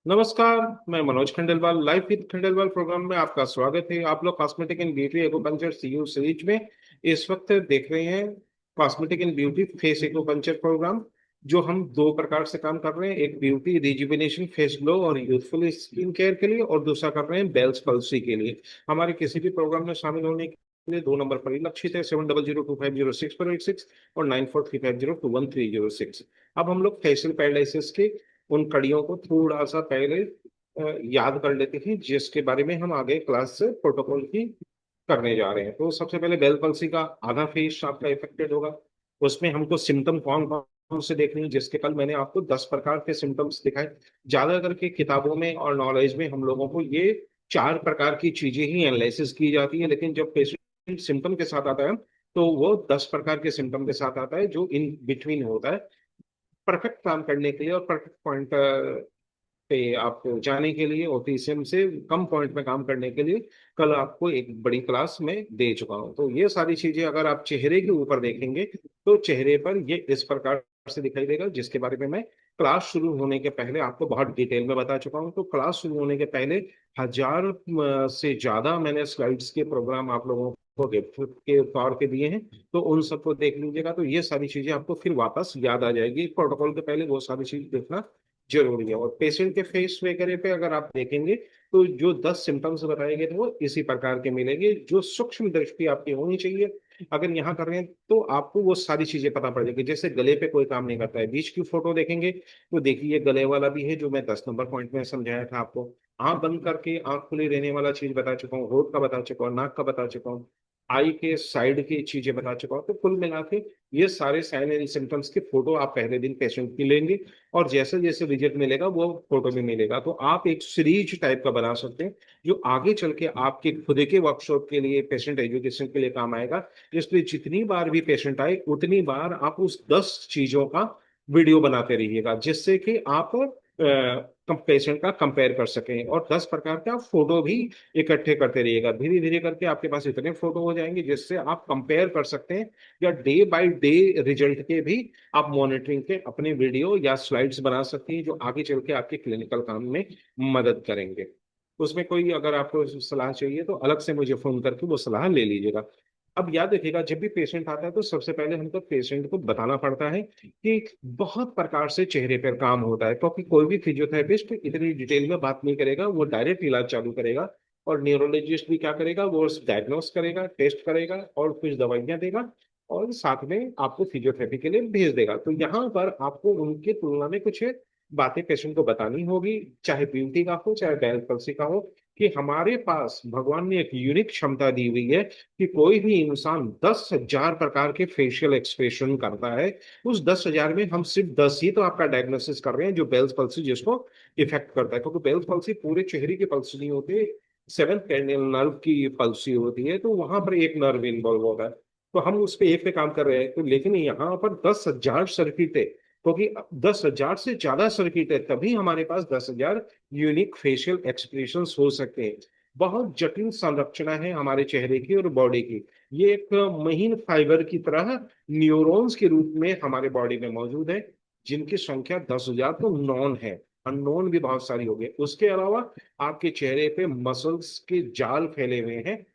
नमस्कार। मैं Manoj Khandelwal life with Khandelwal programme में आपका स्वागत है। आप लोग cosmetic and beauty acupuncture CU series में इस वक्त देख रहे हैं cosmetic and beauty face acupuncture programme, जो हम दो प्रकार से काम कर रहे हैं। एक ब्यूटी रिजुविनेशन फेस ग्लो और यूथफुल स्किन केयर के लिए, और दूसरा कर रहे हैं बेल्स पल्सी के लिए। हमारे किसी भी प्रोग्राम में शामिल होने के लिए दो नंबर परिलक्षित है: 7002506486 और 9435021306। अब हम लोग फेशियल पैरालिसिस के उन कड़ियों को थोड़ा सा पहले याद कर लेते हैं, जिसके बारे में हम आगे क्लास से प्रोटोकॉल की करने जा रहे हैं। तो सबसे पहले बेल पल्सी का आधा फेस आपका इफेक्टेड होगा। उसमें हमको सिम्टम कौन कौन से देखने हैं, जिसके कल मैंने आपको 10 प्रकार के सिम्टम्स दिखाए। ज्यादा करके किताबों में और नॉलेज में हम लोगों को ये 4 प्रकार की चीजें ही एनालिसिस की जाती है, लेकिन जब पेशेंट सिम्टम के साथ आता है तो वो 10 प्रकार के सिम्टम के साथ आता है, जो इन बिटवीन होता है। परफेक्ट काम करने के लिए और परफेक्ट पॉइंट पे आप जाने के लिए, ऑटिज्म से कम पॉइंट में काम करने के लिए कल आपको एक बड़ी क्लास में दे चुका हूँ। तो ये सारी चीजें अगर आप चेहरे के ऊपर देखेंगे तो चेहरे पर ये इस प्रकार से दिखाई देगा, जिसके बारे में मैं क्लास शुरू होने के पहले आपको बहुत डिटेल में बता चुका हूँ। तो क्लास शुरू होने के पहले 1000 से ज्यादा मैंने स्लाइड्स के प्रोग्राम आप लोगों को गिफ्ट के तौर पे दिए हैं। तो उन सबको देख लीजिएगा, तो ये सारी चीजें आपको फिर वापस याद आ जाएगी। प्रोटोकॉल के पहले वो सारी चीज देखना जरूरी है। और पेशेंट के फेस वगैरह पे अगर आप देखेंगे तो जो 10 सिम्टम्स बताए गए थे वो इसी प्रकार के मिलेंगे, जो सूक्ष्म दृष्टि आपकी होनी चाहिए। अगर यहाँ कर रहे हैं तो आपको वो सारी चीजें पता पड़ जाएगी। जैसे गले पे कोई काम नहीं करता है, बीच की फोटो देखेंगे तो देखिए गले वाला भी है, जो मैं 10 नंबर पॉइंट में समझाया था आपको। आंख बंद करके आंख खुली रहने वाला चीज बता चुका हूँ, होठ का बता चुका हूँ, नाक का बता चुका हूँ, आई के साइड की चीजें बता चुका हूँ। तो कुल मिला के ये सारे साइन एंड सिम्टम्स की फोटो आप पहले दिन पेशेंट की लेंगे, और जैसे जैसे रिजल्ट मिलेगा वो फोटो भी मिलेगा। तो आप एक सीरीज टाइप का बना सकते हैं, जो आगे चल के आपके खुद के वर्कशॉप के लिए, पेशेंट एजुकेशन के लिए काम आएगा। इसलिए जितनी बार भी पेशेंट आए उतनी बार आप उस 10 चीजों का वीडियो बनाते रहिएगा, जिससे कि आप पेशेंट का कंपेयर कर सकें। और 10 प्रकार के आप फोटो भी इकट्ठे करते रहिएगा। धीरे धीरे करके आपके पास इतने फोटो हो जाएंगे जिससे आप कंपेयर कर सकते हैं, या डे बाय डे रिजल्ट के भी आप मॉनिटरिंग के अपने वीडियो या स्लाइड्स बना सकते हैं, जो आगे चल के आपके क्लिनिकल काम में मदद करेंगे। उसमें कोई अगर आपको सलाह चाहिए तो अलग से मुझे फोन करके वो सलाह ले लीजिएगा। अब याद रखिएगा, जब भी पेशेंट आता है तो सबसे पहले हमको पेशेंट को बताना पड़ता है कि बहुत प्रकार से चेहरे पर काम होता है, क्योंकि कोई भी फिजियोथेरेपिस्ट इतनी डिटेल में बात नहीं करेगा। वो डायरेक्ट इलाज चालू करेगा, और न्यूरोलॉजिस्ट भी क्या करेगा, वो डायग्नोस करेगा, टेस्ट करेगा और कुछ दवाइयां देगा, और साथ में आपको फिजियोथेरेपी के लिए भेज देगा। तो यहाँ पर आपको उनकी तुलना में कुछ बातें पेशेंट को बतानी होगी, चाहे ब्यूटी का हो चाहे बैल पल्सी का हो, कि हमारे पास भगवान ने एक यूनिक क्षमता दी हुई है कि कोई भी इंसान 10,000 प्रकार के फेशियल एक्सप्रेशन करता है। उस 10,000 में हम सिर्फ 10 ही तो आपका डायग्नोसिस कर रहे हैं, जो बेल्स पल्सी जिसको इफेक्ट करता है। क्योंकि बेल्स पल्सी पूरे चेहरे की पल्स नहीं होती, सेवेंथ कैंडियल नर्व की पल्सी होती है, तो वहां पर एक नर्व इन्वॉल्व होता है। तो हम उस पे एक पे काम कर रहे हैं, तो लेकिन यहाँ पर 10,000 सर्किट है, क्योंकि 10,000 से ज्यादा सर्किट है, तभी हमारे पास 10,000 यूनिक फेशियल एक्सप्रेशन हो सकते हैं। बहुत जटिल संरचना है हमारे चेहरे की और बॉडी की। ये एक महीन फाइबर की तरह न्यूरॉन्स के रूप में हमारे बॉडी में मौजूद है, जिनकी संख्या 10,000 तो नॉन है, अननोन भी बहुत सारी हो गई। उसके अलावा आपके चेहरे पे मसल्स के जाल फैले हुए हैं।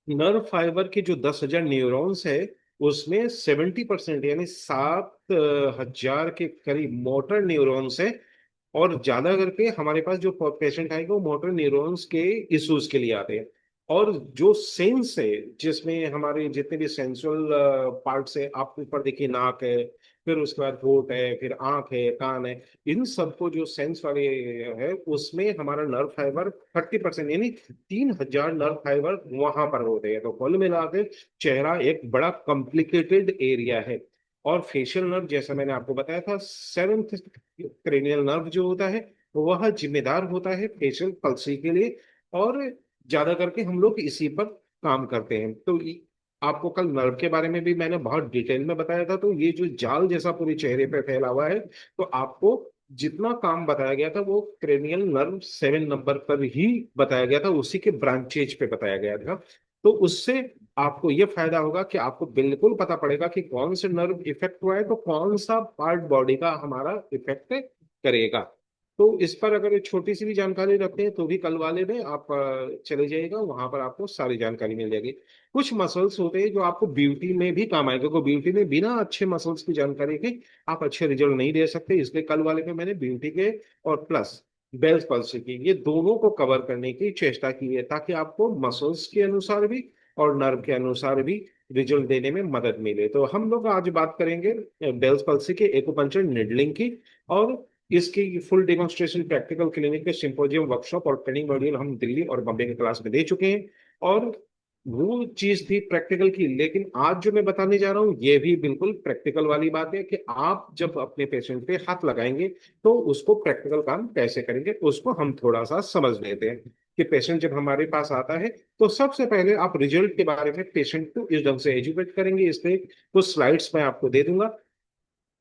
नर्व फाइबर के जो 10,000 न्यूरॉन्स है, उसमें 70% यानी 7,000 के करीब मोटर न्यूरॉन्स है। और ज्यादा करके हमारे पास जो पेशेंट आएगा वो मोटर न्यूरॉन्स के इश्यूज के लिए आते हैं। और जो सेंस है, जिसमें हमारे जितने भी सेंसुअल पार्ट्स है, आप ऊपर देखिए नाक है, फिर उसके बाद होठ है, फिर आंख है, कान है, इन सबको जो सेंस वाले है उसमें हमारा नर्व फाइबर 30% यानी 3,000 नर्व फाइबर वहां पर होते हैं। तो कुल मिलाकर चेहरा एक बड़ा कॉम्प्लिकेटेड एरिया है। और फेशियल नर्व, जैसा मैंने आपको बताया था, सेवेंथ क्रेनियल नर्व जो होता है वह जिम्मेदार होता है फेशियल पल्सी के लिए। और ज्यादा करके हम लोग इसी पर काम करते हैं। तो आपको कल नर्व के बारे में भी मैंने बहुत डिटेल में बताया था। तो ये जो जाल जैसा पूरे चेहरे पे फैला हुआ है, तो आपको जितना काम बताया गया था वो क्रेनियल नर्व 7 नंबर पर ही बताया गया था, उसी के ब्रांचेज पे बताया गया था। तो उससे आपको ये फायदा होगा कि आपको बिल्कुल पता पड़ेगा कि कौन से नर्व इफेक्ट हुआ है, तो कौन सा पार्ट बॉडी का हमारा इफेक्ट करेगा। तो इस पर अगर छोटी सी भी जानकारी रखते हैं तो भी कल वाले में आप चले जाइएगा, वहां पर आपको सारी जानकारी मिल जाएगी। कुछ मसल्स होते हैं जो आपको ब्यूटी में भी काम आएगा, क्योंकि ब्यूटी में बिना अच्छे मसल्स की जानकारी के आप अच्छे रिजल्ट नहीं दे सकते। इसलिए कल वाले में मैंने ब्यूटी के और प्लस बेल्स पल्स की ये दोनों को कवर करने की चेष्टा की है, ताकि आपको मसल्स के अनुसार भी और नर्व के अनुसार भी रिजल्ट देने में मदद मिले। तो हम लोग आज बात करेंगे बेल्स पल्स के एक्यूपंक्चर निडलिंग की, और इसकी फुल डेमोन्स्ट्रेशन प्रैक्टिकल क्लिनिक के सिंपोजियम वर्कशॉप और ट्रेनिंग मॉड्यूल हम दिल्ली और बॉम्बे के क्लास में दे चुके हैं। और वो चीज थी प्रैक्टिकल की, लेकिन आज जो मैं बताने जा रहा हूँ ये भी बिल्कुल प्रैक्टिकल वाली बात है कि आप जब अपने पेशेंट पे हाथ लगाएंगे तो उसको प्रैक्टिकल काम कैसे करेंगे, उसको हम थोड़ा सा समझ लेते हैं। कि पेशेंट जब हमारे पास आता है तो सबसे पहले आप रिजल्ट के बारे में पेशेंट को इस ढंग से एजुकेट करेंगे। इसलिए कुछ स्लाइड्स मैं आपको दे दूंगा,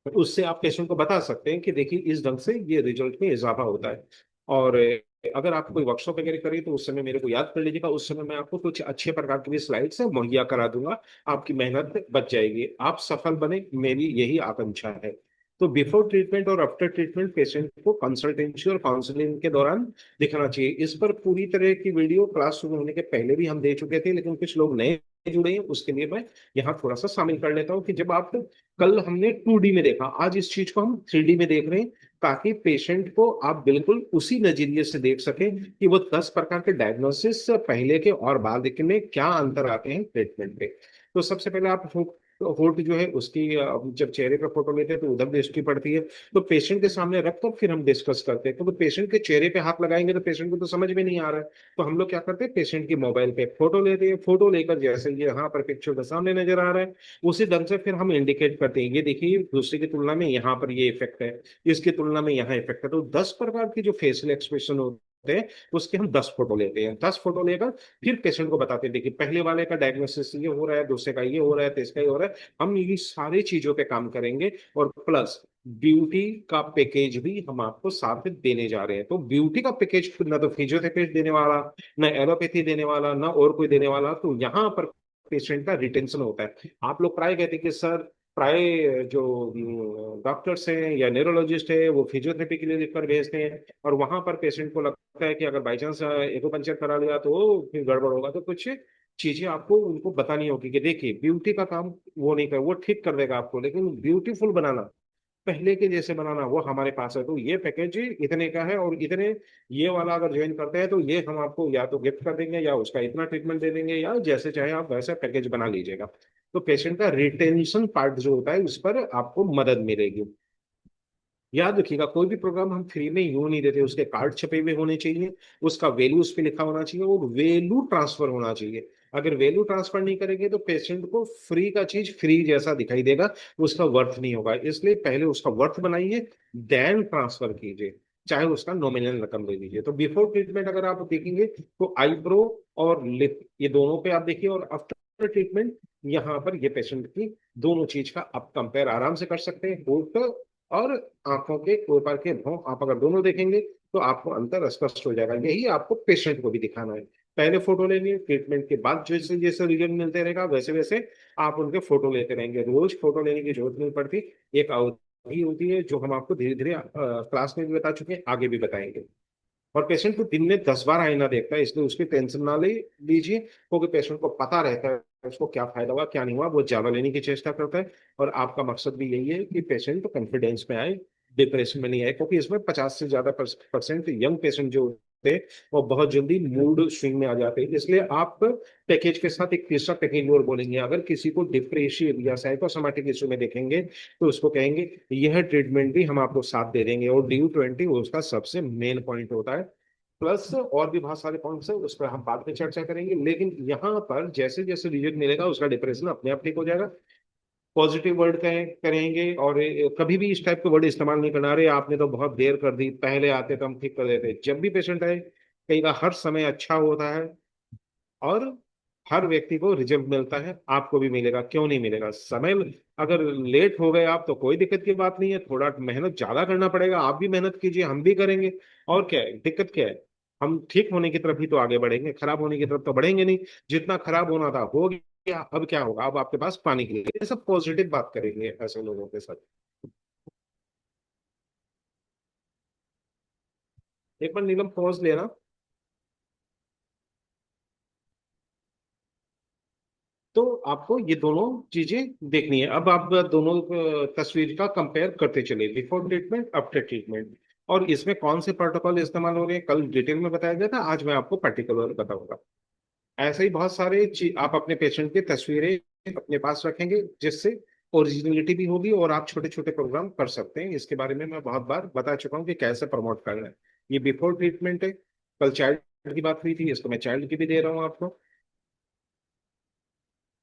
उससे आप पेशेंट को बता सकते हैं कि देखिए इस ढंग से ये रिजल्ट में इजाफा होता है। और अगर आप कोई वर्कशॉप वगैरह करें तो उस समय मेरे को याद कर लीजिएगा, उस समय मैं आपको कुछ अच्छे प्रकार की भी स्लाइड्स है मुहैया करा दूंगा। आपकी मेहनत बच जाएगी, आप सफल बने, मेरी यही आकांक्षा है। तो बिफोर ट्रीटमेंट और आफ्टर ट्रीटमेंट पेशेंट को कंसल्टेंसी और काउंसलिंग के दौरान दिखाना चाहिए। इस पर पूरी तरह की वीडियो क्लास शुरू होने के पहले भी हम दे चुके थे, लेकिन कुछ लोग नए जुड़े हैं, उसके लिए मैं यहाँ थोड़ा सा शामिल कर लेता हूँ कि जब आप कल हमने 2D में देखा, आज इस चीज को हम 3D में देख रहे हैं, ताकि पेशेंट को आप बिल्कुल उसी नजरिए से देख सकें कि वो 10 प्रकार के डायग्नोसिस पहले के और बाद के में क्या अंतर आते हैं ट्रीटमेंट पे। तो सबसे पहले आप होठ जो है उसकी जब चेहरे पे फोटो लेते हैं तो उधर दृष्टि पड़ती है। तो पेशेंट के सामने रखकर फिर हम डिस्कस करते हैं, क्योंकि पेशेंट के चेहरे पे हाथ लगाएंगे तो पेशेंट को तो समझ में नहीं आ रहा है। तो हम लोग क्या करते हैं, पेशेंट की मोबाइल पे फोटो लेते हैं, फोटो लेकर जैसे ये यहाँ पर पिक्चर के सामने नजर आ रहा है उसी ढंग से फिर हम इंडिकेट करते हैं, ये देखिए दूसरे की तुलना में यहाँ पर ये इफेक्ट है, इसकी तुलना में यहाँ इफेक्ट है। तो 10 प्रकार की जो फेशियल एक्सप्रेशन होते हैं उसके हम 10 फोटो लेते हैं। 10 फोटो लेकर फिर पेशेंट को बताते हैं, देखिए पहले वाले का डायग्नोसिस ये हो रहा है, दूसरे का ये हो रहा है, तीसरे का ये हो रहा है। हम ये सारी चीजों पे काम करेंगे, और प्लस ब्यूटी का पैकेज भी हम आपको साथ में देने जा रहे हैं। तो ब्यूटी का पैकेज ना तो फिजियोथेरेपिस्ट देने वाला, ना एलोपैथी देने वाला, ना और कोई देने वाला। तो यहाँ पर पेशेंट का रिटेंशन होता है। आप लोग प्राय कहते हैं कि सर प्राय जो डॉक्टर्स हैं या न्यूरोलॉजिस्ट है वो फिजियोथेरेपी के लिए लिखकर भेजते हैं, और वहां पर पेशेंट को लगता है कि अगर बाई चांस एक्यूपंक्चर करा लिया तो फिर गड़बड़ होगा। तो कुछ चीजें आपको उनको बतानी होगी कि देखिए ब्यूटी का काम वो नहीं कर, वो ठीक कर देगा आपको, लेकिन ब्यूटीफुल बनाना, पहले के जैसे बनाना, वो हमारे पास है। तो ये पैकेज इतने का है, और इतने ये वाला अगर ज्वाइन करते हैं तो ये हम आपको या तो गिफ्ट कर देंगे या उसका इतना ट्रीटमेंट दे देंगे, या जैसे चाहे आप वैसा पैकेज बना लीजिएगा। तो पेशेंट का रिटेंशन पार्ट जो होता है उस पर आपको मदद मिलेगी। याद रखिएगा, कोई भी प्रोग्राम हम फ्री में यूं नहीं देते, उसके कार्ड छपे हुए होने चाहिए, उसका वैल्यू उस पर लिखा होना चाहिए, और वैल्यू ट्रांसफर होना चाहिए। अगर वैल्यू ट्रांसफर नहीं करेंगे तो पेशेंट को फ्री का चीज फ्री जैसा दिखाई देगा, उसका वर्थ नहीं होगा। इसलिए पहले उसका वर्थ बनाइए, देन ट्रांसफर कीजिए, चाहे उसका नॉमिनल रकम ले लीजिए। तो बिफोर ट्रीटमेंट अगर आप देखेंगे तो आईब्रो और लिप ये दोनों पे आप देखिए, और आफ्टर ट्रीटमेंट यहाँ पर ये पेशेंट की दोनों चीज का आप कंपेयर आराम से कर सकते हैं। होठ और आंखों के ऊपर के भौं आप अगर दोनों देखेंगे तो आपको अंतर स्पष्ट हो जाएगा। यही आपको पेशेंट को भी दिखाना है। पहले फोटो लेंगे, ट्रीटमेंट के बाद जैसे जैसे रिजल्ट मिलते रहेगा वैसे वैसे आप उनके फोटो लेते रहेंगे। रोज फोटो लेने की जरूरत नहीं पड़ती, एक अवधि होती है जो हम आपको धीरे धीरे क्लास में भी बता चुके हैं, आगे भी बताएंगे। और पेशेंट को दिन में 10 बार आईना देखता है, इसलिए उसकी टेंशन ना ले लीजिए, क्योंकि पेशेंट को पता रहता है उसको क्या फायदा हुआ क्या नहीं हुआ, वो ज्यादा लेने की चेष्टा करता है। और आपका मकसद भी यही है कि पेशेंट कॉन्फिडेंस में आए, डिप्रेशन में नहीं आए, क्योंकि इसमें 50 से ज्यादा % यंग पेशेंट जो होते हैं वो बहुत जल्दी मूड स्विंग में आ जाते हैं। इसलिए आप पैकेज के साथ एक तीसरा पैकेज और बोलेंगे, अगर किसी को डिप्रेशन या साइकोसोमेटिक इशू में देखेंगे तो उसको कहेंगे यह ट्रीटमेंट भी हम आपको साथ दे देंगे, और DU20 उसका सबसे मेन पॉइंट होता है। प्लस और भी बहुत सारे पॉइंट्स हैं, उस पर हम बाद में चर्चा करेंगे, लेकिन यहाँ पर जैसे जैसे रिजल्ट मिलेगा उसका डिप्रेशन अपने आप ठीक हो जाएगा। पॉजिटिव वर्ड करेंगे, और कभी भी इस टाइप के वर्ड इस्तेमाल नहीं करना, अरे आपने तो बहुत देर कर दी, पहले आते तो हम ठीक कर देते। जब भी पेशेंट आए कहीं का हर समय अच्छा होता है, और हर व्यक्ति को रिजल्ट मिलता है, आपको भी मिलेगा, क्यों नहीं मिलेगा। समय अगर लेट हो गए आप तो कोई दिक्कत की बात नहीं है, थोड़ा मेहनत ज्यादा करना पड़ेगा, आप भी मेहनत कीजिए, हम भी करेंगे। और क्या है, दिक्कत क्या है, हम ठीक होने की तरफ ही तो आगे बढ़ेंगे, खराब होने की तरफ तो बढ़ेंगे नहीं। जितना खराब होना था हो गया, अब क्या होगा, अब आपके पास पानी के लिए, ये सब पॉजिटिव बात करेंगे ऐसे लोगों के साथ। एक बार नीलम पॉज लेना। तो आपको ये दोनों चीजें देखनी है। अब आप दोनों तस्वीर का कंपेयर करते चलिए, बिफोर ट्रीटमेंट आफ्टर ट्रीटमेंट। और इसमें कौन से प्रोटोकॉल इस्तेमाल हो रहे हैं कल डिटेल में बताया गया था, आज मैं आपको पर्टिकुलर बताऊंगा। ऐसे ही बहुत सारे आप अपने पेशेंट की तस्वीरें अपने पास रखेंगे, जिससे ओरिजिनलिटी भी होगी और आप छोटे छोटे प्रोग्राम कर सकते हैं। इसके बारे में मैं बहुत बार बता चुका हूँ कि कैसे प्रमोट करना है। ये बिफोर ट्रीटमेंट है। कल चाइल्ड की बात हुई थी, इसको मैं चाइल्ड की भी दे रहा हूँ आपको।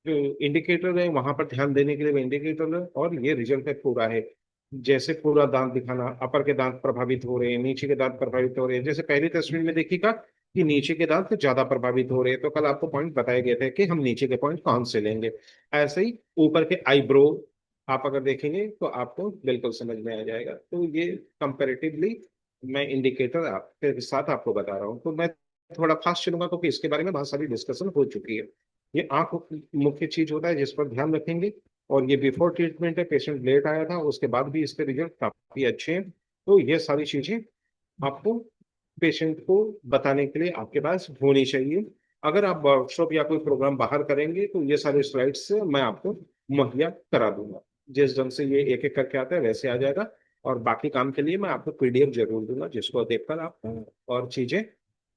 जो इंडिकेटर है वहां पर ध्यान देने के लिए इंडिकेटर है, और ये रिजल्ट है पूरा है। जैसे पूरा दांत दिखाना, अपर के दांत प्रभावित हो रहे हैं, नीचे के दांत प्रभावित हो रहे हैं। जैसे पहली तस्वीर में देखिएगा कि नीचे के दांत ज्यादा प्रभावित हो रहे हैं, तो कल आपको पॉइंट बताए गए थे कि हम नीचे के पॉइंट कौन से लेंगे। ऐसे ही ऊपर के आईब्रो आप अगर देखेंगे तो आपको बिल्कुल समझ में आ जाएगा। तो ये कंपेरेटिवली मैं इंडिकेटर आपके साथ आपको बता रहा हूँ। तो मैं थोड़ा फास्ट चलूंगा क्योंकि इसके बारे में बहुत सारी डिस्कशन हो चुकी है। ये आंख मुख्य चीज होता है जिस पर ध्यान रखेंगे। और ये बिफोर ट्रीटमेंट है, पेशेंट लेट आया था, उसके बाद भी इसके रिजल्ट काफी अच्छे हैं। तो ये सारी चीजें आपको पेशेंट को बताने के लिए आपके पास होनी चाहिए। अगर आप वर्कशॉप या कोई प्रोग्राम बाहर करेंगे तो ये सारे स्लाइड्स मैं आपको मुहैया करा दूंगा। जिस ढंग से ये एक एक करके आता है वैसे आ जाएगा। और बाकी काम के लिए मैं आपको पीडीएफ जरूर दूंगा, जिसको देखकर आप और चीजें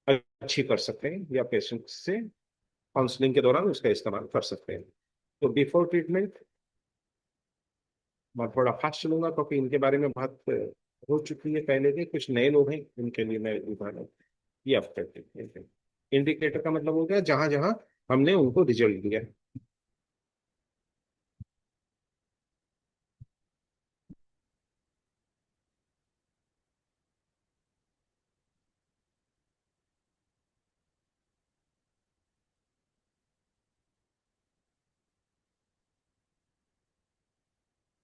अच्छी कर सकते हैं, या पेशेंट से काउंसलिंग के दौरान उसका इस्तेमाल कर सकते हैं। तो बिफोर ट्रीटमेंट मैं थोड़ा फास्ट चलूंगा क्योंकि इनके बारे में बात हो चुकी है पहले के। कुछ नए लोग हैं उनके लिए मैं बता रहा हूँ। ये आफ्टर ट्रीटमेंट इंडिकेटर का मतलब हो गया जहां जहां हमने उनको रिजल्ट दिया।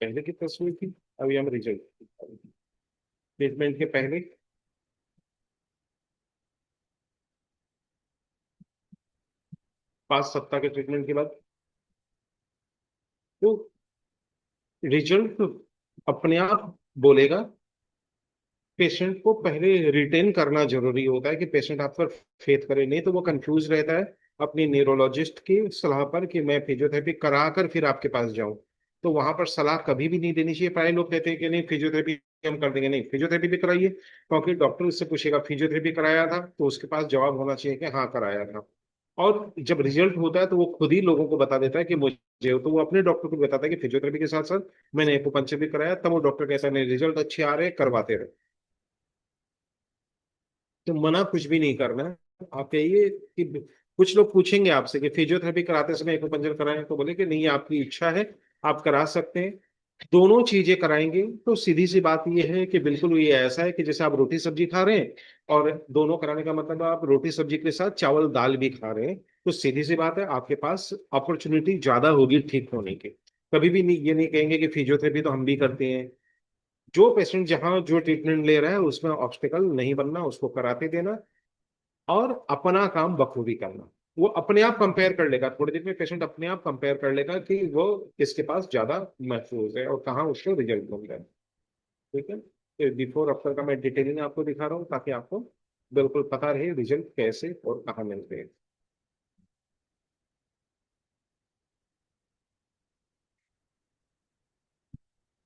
पहले की तस्वीर थी, अभी हम रिजल्ट ट्रीटमेंट के पहले, 5 सप्ताह के ट्रीटमेंट के बाद। तो रिजल्ट अपने आप बोलेगा। पेशेंट को पहले रिटेन करना जरूरी होता है कि पेशेंट आप पर फेथ करे, नहीं तो वो कंफ्यूज रहता है अपनी न्यूरोलॉजिस्ट की सलाह पर कि मैं फिजियोथेरेपी करा कर फिर आपके पास जाऊं। तो वहां पर सलाह कभी भी नहीं देनी चाहिए। प्राय लोग कहते हैं कि नहीं फिजियोथेरेपी हम कर देंगे। नहीं, फिजियोथेरेपी भी कराइए, क्योंकि डॉक्टर उससे पूछेगा फिजियोथेरेपी कराया था तो उसके पास जवाब होना चाहिए कि हाँ कराया था। और जब रिजल्ट होता है तो वो खुद ही लोगों को बता देता है कि मुझे, तो वो अपने डॉक्टर को बताता है कि फिजियोथेरेपी के साथ साथ मैंने एक्यूपंक्चर भी कराया। तब वो डॉक्टर कहता है नहीं रिजल्ट अच्छे आ रहे हैं, करवाते रहे। तो मना कुछ भी नहीं करना है। आप कहिए कि कुछ लोग पूछेंगे आपसे कि फिजियोथेरेपी कराते समय एक्यूपंक्चर कराएं, तो बोले कि नहीं आपकी इच्छा है, आप करा सकते हैं। दोनों चीजें कराएंगे तो सीधी सी बात यह है कि बिल्कुल ये ऐसा है कि जैसे आप रोटी सब्जी खा रहे हैं, और दोनों कराने का मतलब आप रोटी सब्जी के साथ चावल दाल भी खा रहे हैं। तो सीधी सी बात है आपके पास अपॉर्चुनिटी ज्यादा होगी ठीक होने की। कभी भी नहीं, ये नहीं कहेंगे कि फिजियोथेरेपी तो हम भी करते हैं। जो पेशेंट जहां जो ट्रीटमेंट ले रहा है उसमें ऑब्स्टिकल नहीं बनना, उसको कराते देना। और अपना काम बखूबी करना। वो अपने आप कंपेयर कर लेगा, थोड़ी देर में पेशेंट अपने आप कंपेयर कर लेगा कि वो किसके पास ज्यादा महफूज है और कहाँ उसको रिजल्ट मिल रहा है। ठीक है, तो बिफोर आफ्टर का मैं डिटेलिंग आपको दिखा रहा हूँ ताकि आपको बिल्कुल पता रहे रिजल्ट कैसे और कहाँ मिलते हैं।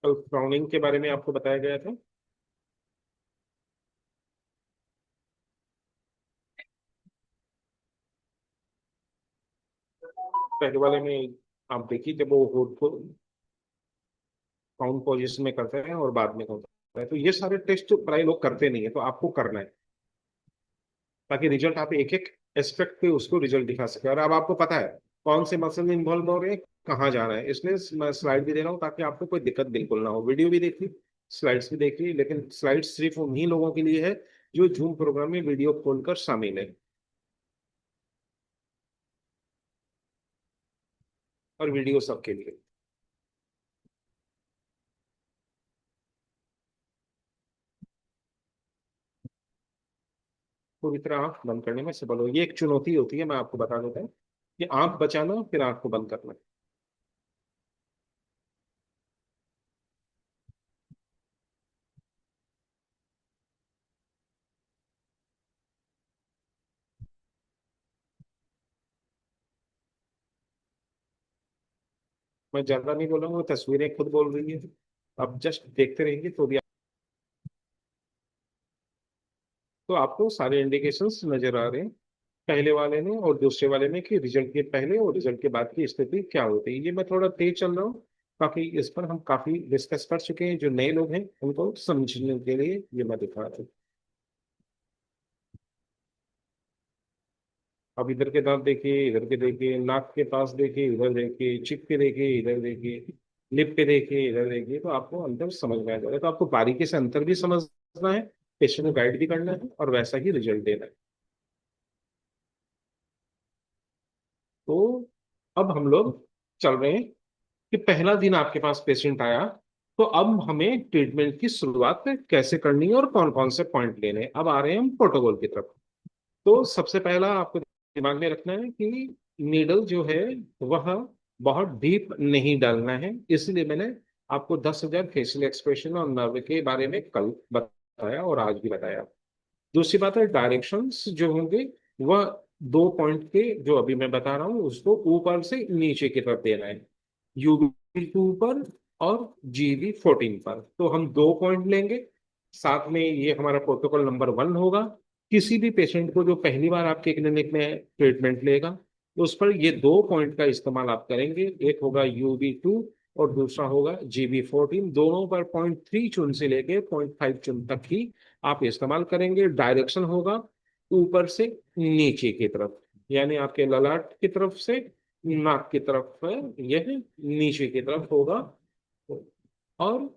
कल क्राउनिंग के बारे में आपको बताया गया था। पहले वाले में आप देखिए जब वो होठ को काउंट पोजिशन में करते हैं और बाद में होता है, तो ये सारे टेस्ट प्राय लोग करते नहीं है, तो आपको करना है ताकि रिजल्ट आप एक एक एस्पेक्ट पे उसको रिजल्ट दिखा सके। और अब आपको पता है कौन से मसल इन्वॉल्व हो रहे हैं, कहाँ जाना है। इसलिए मैं स्लाइड भी दे रहा हूँ ताकि आपको कोई दिक्कत बिल्कुल ना हो। वीडियो भी देखिए, स्लाइड्स भी देखिए, लेकिन स्लाइड्स सिर्फ उन्हीं लोगों के लिए है जो जूम प्रोग्राम में वीडियो खोलकर शामिल है। और वीडियो सबके लिए। पूरी तरह आंख बंद करने में सफल हो, ये एक चुनौती होती है, मैं आपको बता देता हूँ कि आंख बचाना फिर आंख को बंद करना। मैं ज्यादा नहीं बोलूंगा, तस्वीरें खुद बोल रही है। आप जस्ट देखते रहेंगे तो भी तो आपको सारे इंडिकेशंस नजर आ रहे हैं, पहले वाले में और दूसरे वाले में, कि रिजल्ट के पहले और रिजल्ट के बाद की स्थिति क्या होती है। ये मैं थोड़ा तेज चल रहा हूँ, बाकी इस पर हम काफी डिस्कस कर चुके हैं। जो नए लोग हैं उनको समझने के लिए ये मैं दिखा रहा हूँ। अब इधर के दांत देखिए, इधर के देखिए, नाक के पास देखिए, इधर देखिए, चिप के देखिए, इधर देखिए, लिप पे देखिए, इधर देखिए, तो आपको अंतर समझ में आ जाएगा। तो आपको बारीकी से अंतर भी समझना है, पेशेंट को गाइड भी करना है, और वैसा ही रिजल्ट देना है। तो अब हम लोग चल रहे हैं कि पहला दिन आपके पास पेशेंट आया, तो अब हमें ट्रीटमेंट की शुरुआत कैसे करनी है और कौन कौन से पॉइंट लेने हैं। अब आ रहे हैं हम प्रोटोकॉल की तरफ। तो सबसे पहला आपको दिमाग में रखना है कि नीडल जो है वह बहुत डीप नहीं डालना है, इसलिए मैंने आपको 10,000 फेशियल एक्सप्रेशन और नर्व के बारे में कल बताया और आज भी बताया। दूसरी बात है, डायरेक्शंस जो होंगे वह 2 पॉइंट के जो अभी मैं बता रहा हूँ उसको ऊपर से नीचे की तरफ देना है, UV2 पर और GB14 पर। तो हम 2 पॉइंट लेंगे, साथ में ये हमारा प्रोटोकॉल नंबर 1 होगा। किसी भी पेशेंट को जो पहली बार आपके क्लिनिक में ट्रीटमेंट लेगा, उस पर ये 2 पॉइंट का इस्तेमाल आप करेंगे। एक होगा UV2 और दूसरा होगा GB14। दोनों पर 0.3 चुन से लेके 0.5 चुन तक ही आप इस्तेमाल करेंगे। डायरेक्शन होगा ऊपर से नीचे की तरफ, यानी आपके ललाट की तरफ से नाक की तरफ है, यह नीचे की तरफ होगा। और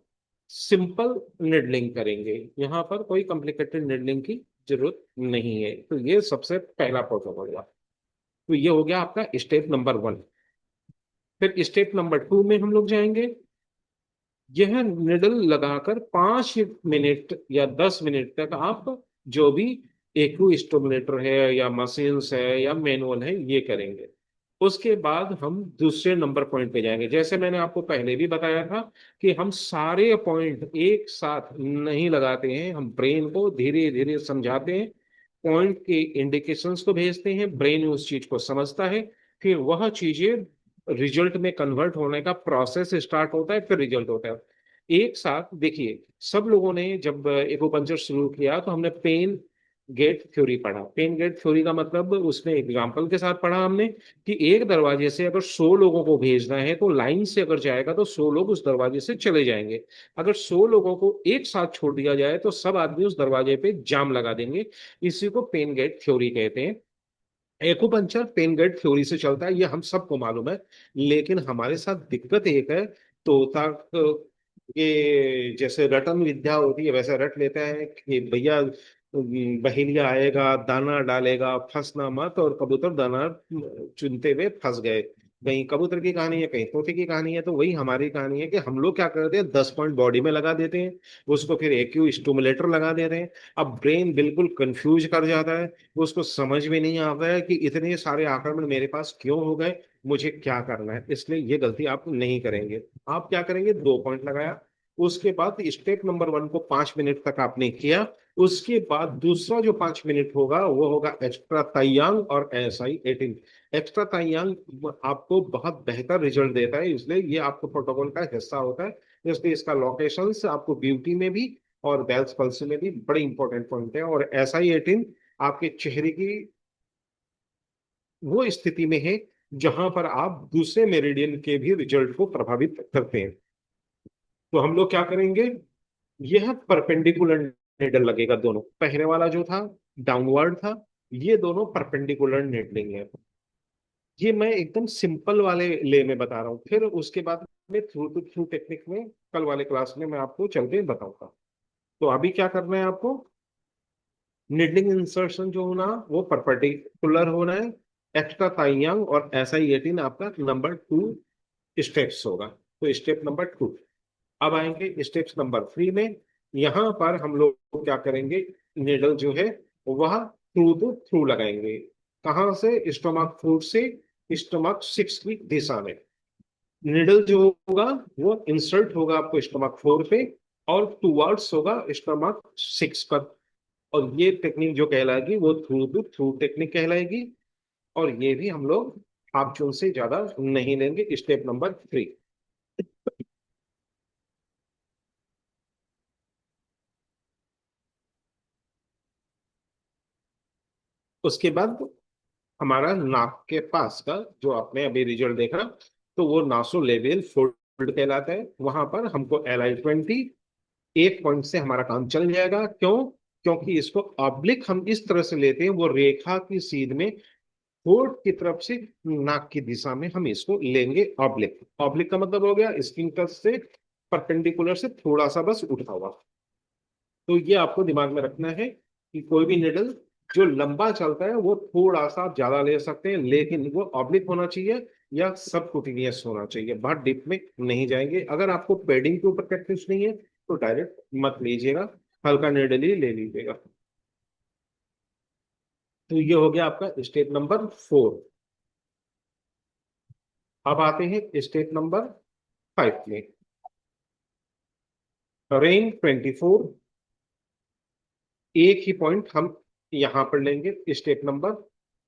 सिंपल निडलिंग करेंगे, यहाँ पर कोई कॉम्प्लिकेटेड निडलिंग की जरूरत नहीं है। तो ये सबसे पहला प्रोटोकॉल हुआ। तो ये हो गया आपका स्टेप नंबर 1। फिर स्टेप नंबर 2 में हम लोग जाएंगे। यह निडल लगाकर 5 मिनट या 10 मिनट तक आप जो भी एक्यू स्टिमुलेटर है या मशीन्स है या मैनुअल है ये करेंगे। उसके बाद हम दूसरे नंबर पॉइंट पे जाएंगे। जैसे मैंने आपको पहले भी बताया था कि हम सारे पॉइंट एक साथ नहीं लगाते हैं, हम ब्रेन को धीरे धीरे समझाते हैं, पॉइंट के इंडिकेशंस को भेजते हैं, ब्रेन उस चीज को समझता है, फिर वह चीजें रिजल्ट में कन्वर्ट होने का प्रोसेस स्टार्ट होता है, फिर रिजल्ट होता है। एक साथ देखिए, सब लोगों ने जब एक्यूपंक्चर शुरू किया तो हमने पेन गेट थ्योरी पढ़ा। पेन गेट थ्योरी का मतलब उसमें एग्जाम्पल के साथ पढ़ा हमने कि एक दरवाजे से अगर 100 लोगों को भेजना है तो लाइन से अगर जाएगा तो 100 लोग उस दरवाजे से चले जाएंगे। अगर 100 लोगों को एक साथ छोड़ दिया जाए तो सब आदमी उस दरवाजे पे जाम लगा देंगे। इसी को पेन गेट थ्योरी कहते हैं। एक्यूपंक्चर पेन गेट थ्योरी से चलता है, ये हम सबको मालूम है। लेकिन हमारे साथ दिक्कत एक है, तोता ये जैसे रटन विद्या होती है वैसा रट लेता है कि भैया बहेलिया आएगा दाना डालेगा फंसना मत, और कबूतर दाना चुनते हुए फंस गए। कहीं कबूतर की कहानी है, कहीं तोते की कहानी है। तो वही हमारी कहानी है कि हम लोग क्या करते हैं, 10 पॉइंट बॉडी में लगा देते हैं, उसको फिर एक्यू स्टिमुलेटर लगा देते हैं। अब ब्रेन बिल्कुल कंफ्यूज कर जाता है, उसको समझ में नहीं आता है कि इतने सारे आक्रमण मेरे पास क्यों हो गए, मुझे क्या करना है। इसलिए ये गलती आप नहीं करेंगे। आप क्या करेंगे, 2 पॉइंट लगाया। उसके बाद स्टेप नंबर 1 को 5 मिनट तक आपने किया। उसके बाद दूसरा जो 5 मिनट होगा वो होगा एक्स्ट्रा ताइयांग और SI18। एक्स्ट्रा ताइयांग आपको बहुत बेहतर रिजल्ट देता है, इसलिए ये आपको प्रोटोकॉल का हिस्सा होता है। इसलिए इसका लोकेशन आपको ब्यूटी में भी और बेल्स पल्स में भी बड़े इंपॉर्टेंट पॉइंट है। और SI18 आपके चेहरे की वो स्थिति में है जहां पर आप दूसरे मेरिडियन के भी रिजल्ट को प्रभावित करते हैं। तो हम लोग क्या करेंगे, यह परपेंडिकुलर निडल लगेगा। दोनों, पहले वाला जो था डाउनवर्ड था, ये दोनों परपेंडिकुलर निडलिंग है। ये मैं एकदम सिंपल वाले ले में बता रहा हूँ, फिर उसके बाद में थ्रू टू थ्रू टेक्निक में कल वाले क्लास में मैं आपको चल के बताऊंगा। तो अभी क्या करना है आपको, निडलिंग इंसर्शन जो होना वो परपेंडिकुलर होना है। एक्स्ट्रा ताइयांग और SI18 आपका नंबर 2 स्टेप्स होगा। तो स्टेप नंबर 2। अब आएंगे स्टेप्स नंबर 3 में। यहाँ पर हम लोग क्या करेंगे, निडल जो है वह थ्रू टू थ्रू लगाएंगे। कहाँ से, स्टोमक फ्रूट से स्टोमक 6 की दिशा में। निडल जो होगा वो इंसर्ट होगा आपको स्टोमक 4 पे और टूवर्ड्स होगा स्टोमक 6 पर। और ये टेक्निक जो कहलाएगी वो थ्रू टू थ्रू टेक्निक कहलाएगी। और ये भी हम लोग हाफ जून से ज्यादा नहीं लेंगे। Step number 3। उसके बाद हमारा नाक के पास का जो आपने अभी रिजल्ट देखा, तो वो नासो लेबियल फोल्ड कहलाता है। वहां पर हमको LI20 एक पॉइंट से हमारा काम चल जाएगा। क्यों? क्योंकि इसको ऑब्लिक हम इस तरह से लेते हैं, वो रेखा की सीध में होठ की तरफ से नाक की दिशा में हम इसको लेंगे। ऑब्लिक, ऑब्लिक का मतलब हो गया स्किन टच से परपेंडिकुलर से थोड़ा सा बस उठा हुआ। तो ये आपको दिमाग में रखना है कि कोई भी निडल जो लंबा चलता है वो थोड़ा सा आप ज्यादा ले सकते हैं, लेकिन वो ऑब्लिक होना चाहिए या सबकुटिनियस होना चाहिए। बहुत डीप में नहीं जाएंगे। अगर आपको पैडिंग के ऊपर प्रैक्टिस नहीं है तो डायरेक्ट मत लीजिएगा, हल्का निडल ही ले लीजिएगा। तो ये हो गया आपका स्टेप नंबर 4। अब आते हैं स्टेप नंबर 5 में। रेन 24, एक ही पॉइंट हम यहां पर लेंगे स्टेप नंबर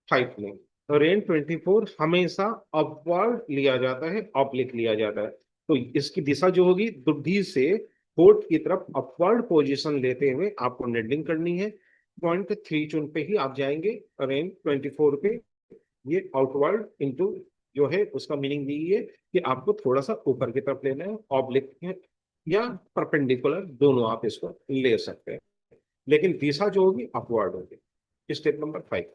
5 में। रेन 24 हमेशा अपवर्ड लिया जाता है, ऑब्लिक लिया जाता है। तो इसकी दिशा जो होगी, दुर्धी से होठ की तरफ अपवर्ड पोजीशन लेते हुए आपको नेडलिंग करनी है। पॉइंट 3 चुन पे ही आप जाएंगे रेन 24 पे। ये आउटवर्ड इनटू जो है उसका मीनिंग यही है कि आपको थोड़ा सा ऊपर की तरफ लेना है। ऑब्लिक या परपेंडिकुलर दोनों आप इसको ले सकते हैं, लेकिन दिशा जो होगी अपवर्ड होगी। Step number 5।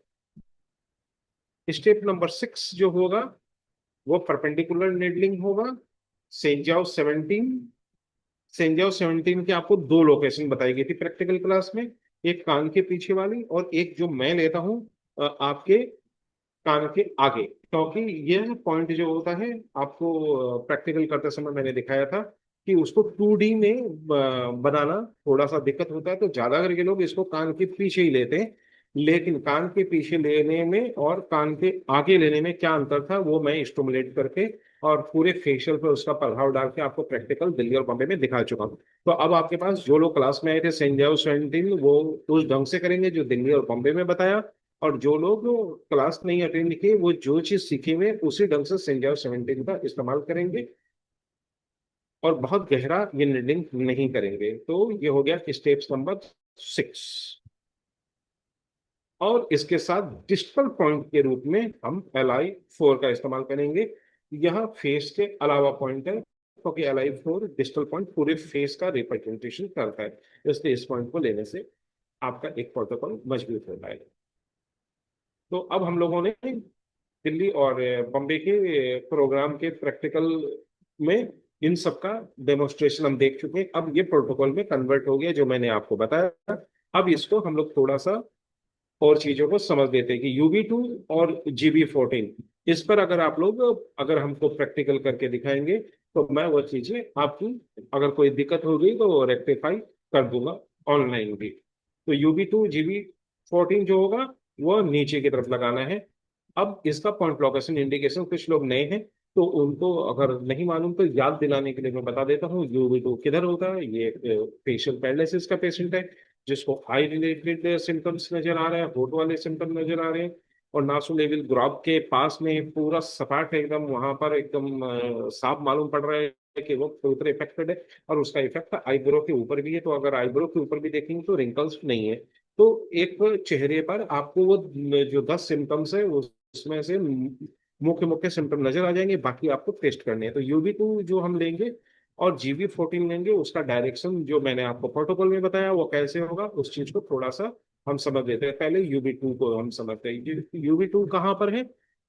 स्टेप नंबर 6 जो होगा वो परपेंडिकुलर नीडलिंग होगा। सेंजाओ 17, सेंजाओ 17 की आपको दो लोकेशन बताई गई थी प्रैक्टिकल क्लास में। एक कान के पीछे वाली, और एक जो मैं लेता हूँ आपके कान के आगे। क्योंकि यह पॉइंट जो होता है आपको प्रैक्टिकल करते समय मैंने दिखाया था कि उसको 2D में बनाना थोड़ा सा दिक्कत होता है, तो ज्यादा करके लोग इसको कान के पीछे ही लेते हैं। लेकिन कान के पीछे लेने में और कान के आगे लेने में क्या अंतर था, वो मैं स्टोमुलेट करके और पूरे फेशियल पर उसका प्रभाव डाल के आपको प्रैक्टिकल दिल्ली और बॉम्बे में दिखा चुका हूँ। तो अब आपके पास जो लोग क्लास में आए थे सेंट जेव 17, वो उस ढंग से करेंगे जो दिल्ली और बॉम्बे में बताया। और जो लोग क्लास नहीं अटेंड किए वो जो चीज सीखे हुए उसी ढंग से सेंट जेव 17 का इस्तेमाल करेंगे, और बहुत गहरा ये नीडिंग नहीं करेंगे। तो ये हो गया स्टेप्स नंबर 6। और इसके साथ डिस्टल पॉइंट के रूप में हम LI4 का इस्तेमाल करेंगे। यह फेस के अलावा पॉइंट है, क्योंकि LI4 डिस्टल पॉइंट पूरे फेस का रिप्रेजेंटेशन करता है, इसलिए इस पॉइंट को लेने से आपका एक प्रोटोकॉल मजबूत होता है। तो अब हम लोगों ने दिल्ली और बॉम्बे के प्रोग्राम के प्रैक्टिकल में इन सब का डेमोन्स्ट्रेशन हम देख चुके हैं। अब ये प्रोटोकॉल में कन्वर्ट हो गया जो मैंने आपको बताया। अब इसको हम लोग थोड़ा सा और चीजों को समझ लेते हैं कि UB2 और GB14, इस पर अगर आप लोग अगर हमको प्रैक्टिकल करके दिखाएंगे तो मैं वो चीजें आपकी अगर कोई दिक्कत होगी तो वो रेक्टिफाई कर दूंगा ऑनलाइन भी। तो UB2 GB14 जो होगा वो नीचे की तरफ लगाना है। अब इसका पॉइंट लोकेशन इंडिकेशन कुछ लोग नए हैं तो उनको अगर नहीं मालूम तो याद दिलाने के लिए मैं बता देता हूँ UB2 किधर होता है। ये फेशियल पैरालिसिस का पेशेंट है, जिसको आई रिलेटेड सिम्टम्स नजर आ रहे हैं, होठ वाले सिम्टम नजर आ रहे हैं, और नासोलेबियल ग्रॉब के पास में पूरा सपाट है एकदम, वहां पर एकदम साफ मालूम पड़ रहा है कि वो पूरी तरह इफेक्टेड है। और उसका इफेक्ट आईब्रो के ऊपर भी है, तो अगर आईब्रो के ऊपर भी देखेंगे तो रिंकल्स नहीं है। तो एक चेहरे पर आपको वो जो 10 सिम्टम्स है उसमें से मुख्य मुख्य सिम्टम नजर आ जाएंगे, बाकी आपको टेस्ट करने हैं। तो UB2 जो हम लेंगे और GB14 लेंगे, उसका डायरेक्शन जो मैंने आपको प्रोटोकॉल में बताया वो कैसे होगा उस चीज को थोड़ा सा हम समझ लेते हैं। पहले UB2 को हम समझते हैं। UB2 कहाँ पर है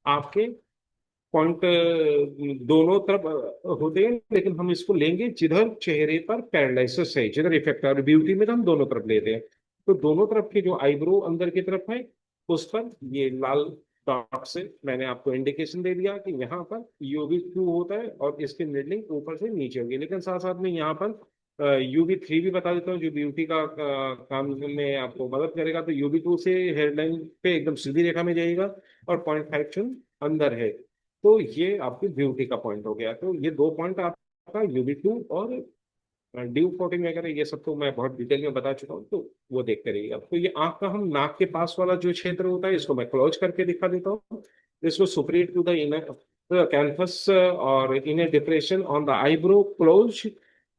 आपके पॉइंट दोनों तरफ होते हैं, लेकिन हम इसको लेंगे जिधर चेहरे पर पैरालिसिस है, जिधर इफेक्ट है। और ब्यूटी में तो हम दोनों तरफ लेते हैं। तो दोनों तरफ की जो आईब्रो अंदर की तरफ है उस पर ये लाल डॉट से मैंने आपको इंडिकेशन दे दिया कि यहाँ पर UB2 होता है, और इसकी निडलिंग ऊपर से नीचे होगी। लेकिन साथ साथ में यहाँ पर UB3 भी बता देता हूँ जो ब्यूटी का काम में आपको मदद करेगा। तो UB2 से हेयरलाइन पे एकदम सीधी रेखा में जाएगा, और 0.5 अंदर है। तो ये आपकी ब्यूटी का पॉइंट हो गया। तो ये दो पॉइंट आपका UB2 और ड्यू 14 वगैरह, ये सब तो मैं बहुत डिटेल में बता चुका हूँ, तो वो देखते रहिए। अब तो ये आंख का हम नाक के पास वाला जो क्षेत्र होता है इसको मैं क्लोज करके दिखा देता हूँ। इसको superior to the inner canthus और in a depression on the eyebrow close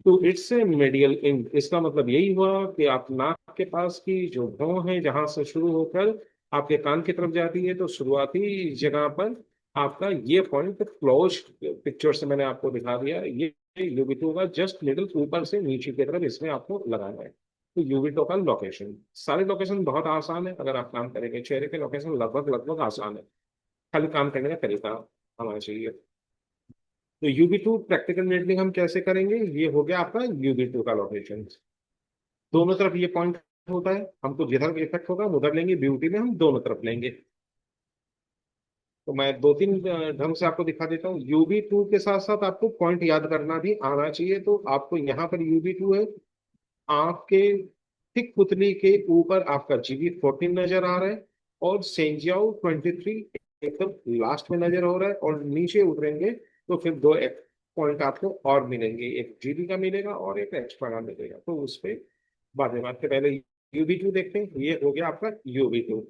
to its medial end. इसका मतलब यही हुआ कि आप नाक के पास की जो भौं है जहां से शुरू होकर आपके कान की तरफ जाती है, तो शुरुआती जगह पर आपका ये पॉइंट क्लोज, पिक्चर से मैंने आपको दिखा दिया, ये यूबी2 का जस्ट मिडिल ऊपर से नीचे की तरफ इसमें आपको लगाना है। तो यूबी2 का लोकेशन, सारे लोकेशन बहुत आसान है अगर आप काम करेंगे, चेहरे के लोकेशन लगभग लगभग आसान है, खाली काम करने का तरीका हमारा चाहिए। तो यूबी2 प्रैक्टिकल नीडलिंग हम कैसे करेंगे, ये हो गया आपका यूबी2 का लोकेशन। दोनों तरफ ये पॉइंट होता है, हमको जिधर इफेक्ट होगा हम उधर लेंगे, ब्यूटी में हम दोनों तरफ लेंगे। तो मैं दो तीन ढंग से आपको दिखा देता हूँ। यूबी2 के साथ साथ आपको पॉइंट याद करना भी आना चाहिए। तो आपको यहाँ पर यूबी2 है, आपके थिक पुतली के ऊपर आपका जीबी14 नजर आ रहा है, और सेंजियाओ 23 एकदम लास्ट में नजर हो रहा है, और नीचे उतरेंगे तो फिर दो एक पॉइंट आपको और मिलेंगे, एक जीबी का मिलेगा और एक एक्स्ट्रा का मिलेगा। तो उस पे बाद में बात के पहले यूबी2 देखते हैं। ये हो गया आपका यूबी2,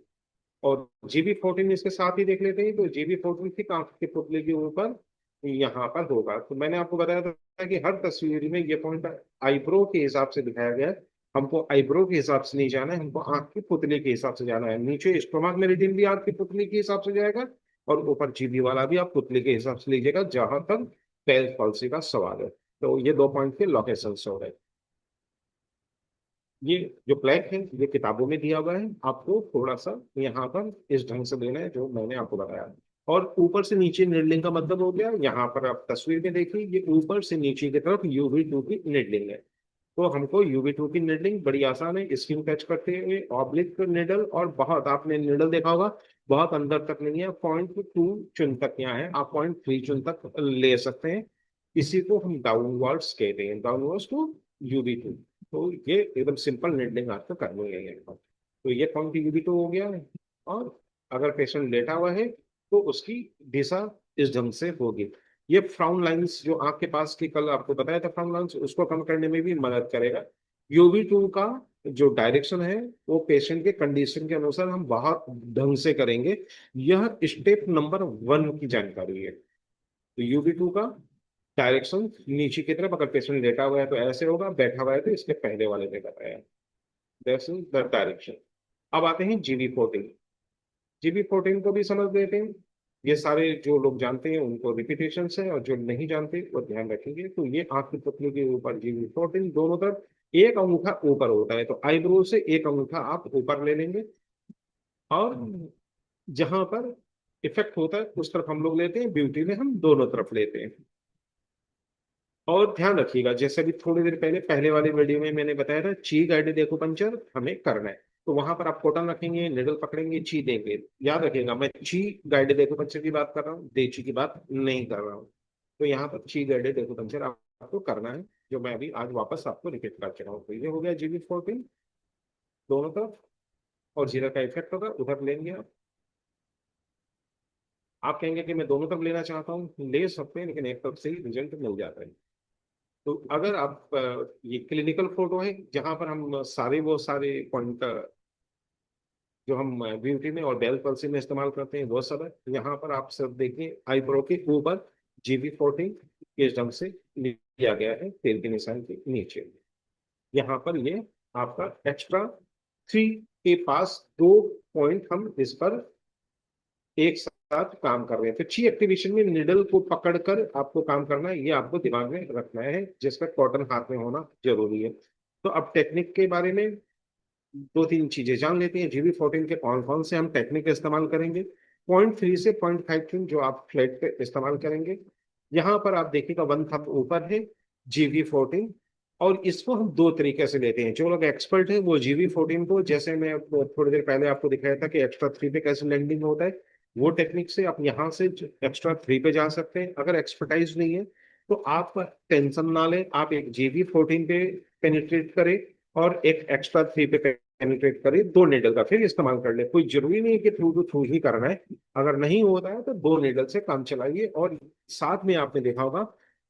और जीबी14 इसके साथ ही देख लेते हैं। तो जीबी14 की आंख के पुतले के ऊपर यहाँ पर होगा। तो मैंने आपको बताया था कि हर तस्वीर में ये पॉइंट आईब्रो के हिसाब से दिखाया गया है। हमको आईब्रो के हिसाब से नहीं जाना है, हमको आंख की पुतली के हिसाब से जाना है। नीचे स्टोमक मेरिडियन भी आंख की पुतली के हिसाब से जाएगा, और ऊपर जीबी वाला भी आप पुतली के हिसाब से लीजिएगा, जहां तक पेज पॉलिसी का सवाल है। तो ये दो पॉइंट के लोकेशन हो रहे हैं। ये जो प्लैग है ये किताबों में दिया हुआ है, आपको थोड़ा सा यहाँ पर इस ढंग से लेना है जो मैंने आपको बताया। और ऊपर से नीचे निडलिंग का मतलब हो गया, यहाँ पर आप तस्वीर में देखिए, ये ऊपर से नीचे की तरफ यूवी2 की निडलिंग है। तो हमको यूवी2 की निडलिंग बड़ी आसान है, स्किन टच करते हुए ऑब्लिक निडल, और बहुत आपने निडल देखा होगा, बहुत अंदर तक नहीं है, 0.2 चुन तक यहाँ है, आप 0.3 चुन तक ले सकते हैं। इसी को हम डाउनवर्ड्स कहते हैं, डाउनवर्ड्स टू यूवी2। तो ये एकदम सिंपल निडलिंग आपको करनी है यहाँ पर। तो ये पॉइंट यूवी2 हो गया है। और अगर पेशेंट लेटा हुआ है तो उसकी दिशा इस ढंग से होगी। ये फ्राउन लाइंस जो आपके पास की कल आपको बताया था, फ्राउन लाइंस, उसको कम करने में भी मदद करेगा। यूवी2 का जो डायरेक्शन है वो पेशेंट के कंडीशन के अनुसार हम बहुत ढंग से करेंगे। यह स्टेप नंबर 1 की जानकारी है। तो यूवी2 का डायरेक्शन नीचे की तरफ, अगर पेशेंट लेटा हुआ है तो ऐसे होगा, बैठा हुआ है तो इसके पहले वाले पे बताया, दैट्स द डायरेक्शन। अब आते हैं जीबी14। जीबी14 को भी समझ लेते हैं। ये सारे जो लोग जानते हैं उनको रिपीटेशन है, और जो नहीं जानते वो ध्यान रखेंगे। तो ये आंख की पुतली के ऊपर जीबी14 दोनों तरफ एक अंगूठा ऊपर होता है, तो आईब्रो से एक अंगूठा आप ऊपर ले लेंगे, और जहां पर इफेक्ट होता है उस तरफ हम लोग लेते हैं, ब्यूटी में हम दोनों तरफ लेते हैं। और ध्यान रखिएगा, जैसे अभी थोड़ी देर पहले पहले वाली वीडियो में मैंने बताया था, ची गाइडेड एक्यूपंक्चर हमें करना है। तो वहां पर आप कॉटन रखेंगे, निडल पकड़ेंगे, ची देंगे। याद रखिएगा, मैं ची गाइडेड एक्यूपंक्चर की बात कर रहा हूँ, देची की बात नहीं कर रहा हूँ। तो यहाँ पर ची गाइडेड एक्यूपंक्चर आपको करना है, जो मैं अभी आज वापस आपको रिपीट कर चुका हूँ। तो ये हो गया जीबी14 दोनों तरफ, और जीरा का इफेक्ट होगा उधर लेंगे आप कहेंगे कि मैं दोनों तरफ लेना चाहता हूँ, ले सकते हैं, लेकिन एक तरफ से ही रिजल्ट मिल जाता है। तो अगर आप ये क्लिनिकल फोटो है जहां पर हम सारे वो सारे पॉइंट जो हम ब्यूटी में और बेल पल्सी में इस्तेमाल करते हैं वो सब है, यहाँ पर आप सब देखिए आईब्रो के ऊपर जीबी14 इस ढंग से लिया गया है, तेल के निशान के नीचे। यहाँ पर ये आपका एक्स्ट्रा 3 के पास दो पॉइंट हम इस पर एक साथ काम कर रहे हैं। तो ची एक्टिवेशन में निडल को पकड़कर आपको काम करना है, ये आपको दिमाग में रखना है, जिसका कॉटन हाथ में होना जरूरी है। तो अब टेक्निक के बारे में दो तीन चीजें जान लेते हैं। जीबी14 के कौन कौन से हम टेक्निक इस्तेमाल करेंगे। 0.3 से 0.5 चुन जो आप फ्लैट पे इस्तेमाल करेंगे। यहाँ पर आप देखिएगा 1 थंब ऊपर है जीबी14, और इसको हम दो तरीके से लेते हैं। जो लोग एक्सपर्ट हैं वो जीबी14 को, जैसे मैं थोड़ी देर पहले आपको दिखाया था कि एक्स्ट्रा 3 पे कैसे लैंडिंग होता है, वो टेक्निक से आप यहाँ से एक्स्ट्रा 3 पे जा सकते हैं। अगर एक्सपर्टाइज नहीं है तो आप टेंशन ना लें, आप एक जीबी14 पे पेनिट्रेट करें, और एक एक्स्ट्रा 3 पे पेनिट्रेट करें, दो नीडल का फिर इस्तेमाल कर ले। कोई जरूरी नहीं है कि थ्रू टू थ्रू ही करना है, अगर नहीं होता है तो दो नीडल से काम चलाइए। और साथ में आपने देखा होगा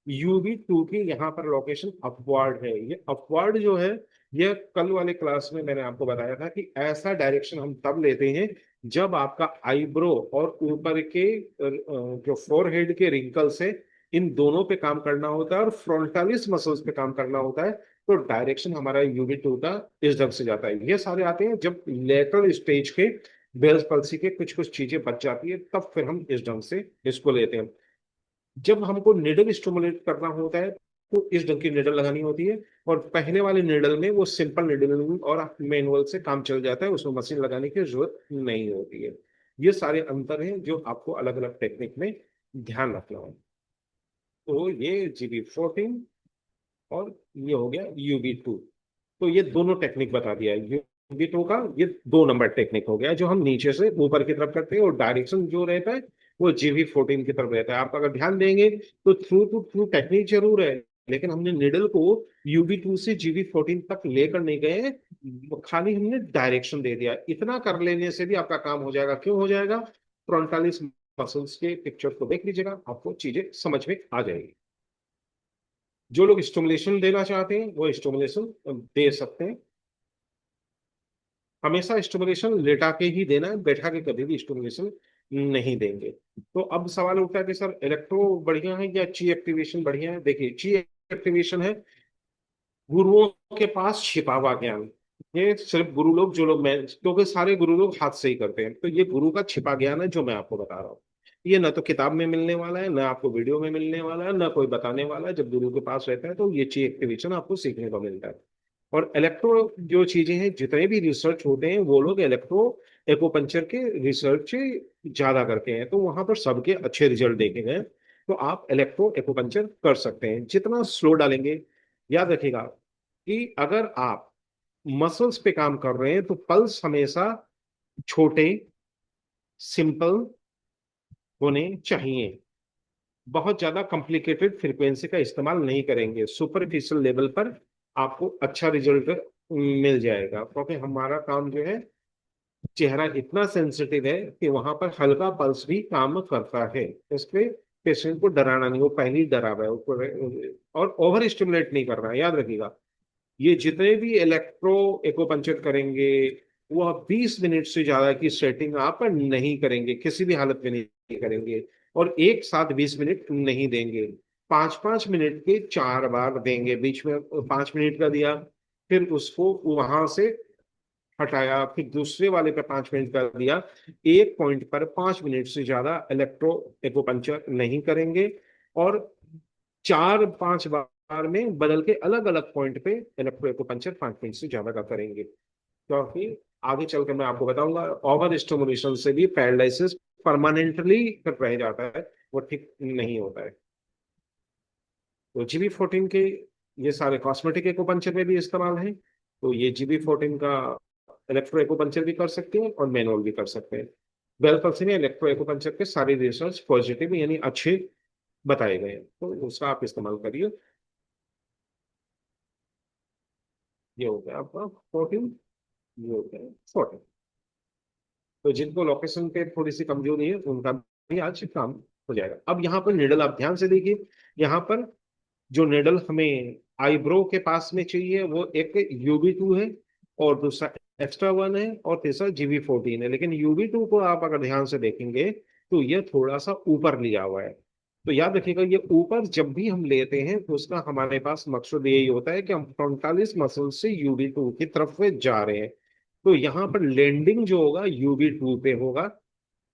यूबी2 की यहाँ पर लोकेशन अपवर्ड है, ये अपवर्ड जो है यह कल वाले क्लास में मैंने आपको बताया था कि ऐसा डायरेक्शन हम तब लेते हैं जब आपका आईब्रो और ऊपर के जो फोरहेड के रिंकल्स है, इन दोनों पे काम करना होता है और फ्रंटालिस मसल्स पे काम करना होता है। तो डायरेक्शन हमारा यूबी 2 का इस ढंग से जाता है। ये सारे आते हैं जब लेटरल स्टेज के बेल्स पल्सी के कुछ कुछ चीजें बच जाती है, तब फिर हम इस ढंग से इसको लेते हैं। जब हमको निडल स्टिमुलेट करना होता है तो इस ढंग की निडल लगानी होती है। और पहले वाले निडल में वो सिंपल निडल और मैनुअल से काम चल जाता है, उसमें मशीन लगाने की जरूरत नहीं होती है। ये सारे अंतर हैं जो आपको अलग अलग टेक्निक में ध्यान रखना है। तो ये GB14 और ये हो गया UB2। तो ये दोनों टेक्निक बता दिया है। UB2 का ये 2 नंबर टेक्निक हो गया जो हम नीचे से ऊपर की तरफ करते हैं, और डायरेक्शन जो रहता है वो GB14 की तरफ रहता है। आप अगर ध्यान देंगे तो थ्रू टू थ्रू टेक्निक जरूर है, लेकिन हमने निडल को UB2 से GB14 तक लेकर नहीं गए, खाली हमने डायरेक्शन दे दिया। इतना कर लेने से भी आपका काम हो जाएगा। क्यों हो जाएगा? फ्रंटालिस मसल्स के पिक्चर को देख लीजिएगा, आपको चीजें समझ में आ जाएगी। जो लोग स्टिमुलेशन देना चाहते हैं वो स्टिमुलेशन दे सकते हैं। हमेशा स्टिमुलेशन लेटा के ही देना है, बैठा के कभी भी स्टिमुलेशन नहीं देंगे। तो अब सवाल उठता है कि सर इलेक्ट्रो बढ़िया है या ची एक्टिवेशन बढ़िया है? देखिए, ची एक्टिवेशन है गुरुओं के पास छिपा हुआ ज्ञान। ये सिर्फ गुरु लोग, जो लोग, मैं क्योंकि सारे गुरु लोग हाथ से ही करते हैं, तो ये गुरु का छिपा ज्ञान है जो मैं आपको बता रहा हूँ। ये ना तो किताब में मिलने वाला है, ना आपको वीडियो में मिलने वाला है, ना कोई बताने वाला है। जब गुरु के पास रहता है तो ये ची एक्टिवेशन आपको सीखने को मिलता है। और इलेक्ट्रो जो चीजें हैं, जितने भी रिसर्च होते हैं, वो लोग इलेक्ट्रो एक्यूपंक्चर के रिसर्च ज्यादा करते हैं, तो वहां पर सबके अच्छे रिजल्ट देखे गए। तो आप इलेक्ट्रो एक्यूपंक्चर कर सकते हैं जितना स्लो डालेंगे। याद रखिएगा कि अगर आप मसल्स पे काम कर रहे हैं तो पल्स हमेशा छोटे, सिंपल होने चाहिए। बहुत ज्यादा कॉम्प्लिकेटेड फ्रीक्वेंसी का इस्तेमाल नहीं करेंगे। सुपरफिशियल लेवल पर आपको अच्छा रिजल्ट मिल जाएगा, क्योंकि हमारा काम जो है, चेहरा इतना सेंसिटिव है कि वहां पर हल्का पल्स भी काम करता है। इसलिए पेशेंट को डराना नहीं, वो पहले ही डरा हुआ है और ओवर स्टिमुलेट नहीं करना है। याद रखिएगा, ये जितने भी इलेक्ट्रो एक्यूपंक्चर करेंगे वो 20 मिनट से ज्यादा की सेटिंग आप नहीं करेंगे, किसी भी हालत में नहीं करेंगे। और एक साथ 20 मिनट नहीं देंगे, 5-5 मिनट के 4 बार देंगे। बीच में 5 मिनट का दिया, फिर उसको वहां से हटाया, फिर दूसरे वाले पे 5 मिनट कर दिया। एक पॉइंट पर 5 मिनट से ज्यादा इलेक्ट्रो एक्यूपंक्चर नहीं करेंगे। और 4-5 बार में बदल के अलग अलग पॉइंट पे इलेक्ट्रो एक्यूपंक्चर 5 मिनट से ज्यादा का करेंगे, क्योंकि आगे चलकर मैं आपको बताऊंगा ओवर स्टिमुलेशन से भी पैरालिसिस परमानेंटली रह जाता है, वो ठीक नहीं होता है। तो GB14 के ये सारे कॉस्मेटिक एक्यूपंक्चर में भी इस्तेमाल है। तो ये GB14 का इलेक्ट्रो एक्यूपंक्चर भी कर सकते हैं और मैनुअल भी कर सकते हैं। बेल में इलेक्ट्रो एक्यूपंक्चर के सारे रिसर्च पॉजिटिव यानी अच्छे बताए गए हैं, तो उसका आप इस्तेमाल करिए। ये हो गया आपका 14, ये हो गया 14। तो जिनको लोकेशन पे थोड़ी सी कमजोरी है उनका भी आज काम हो जाएगा। अब यहाँ पर निडल आप ध्यान से देखिए। यहाँ पर जो निडल हमें आईब्रो के पास में चाहिए वो एक UB2 है, और दूसरा एक्स्ट्रा 1 है, और तीसरा GB14 है। लेकिन UB2 को आप अगर ध्यान से देखेंगे तो ये थोड़ा सा ऊपर लिया हुआ है। तो याद रखिएगा, ये ऊपर जब भी हम लेते हैं तो उसका हमारे पास मकसद यही होता है कि हम फ्रंटालिस मसल से UB2 की तरफ जा रहे हैं। तो यहाँ पर लैंडिंग जो होगा UB2 पे होगा।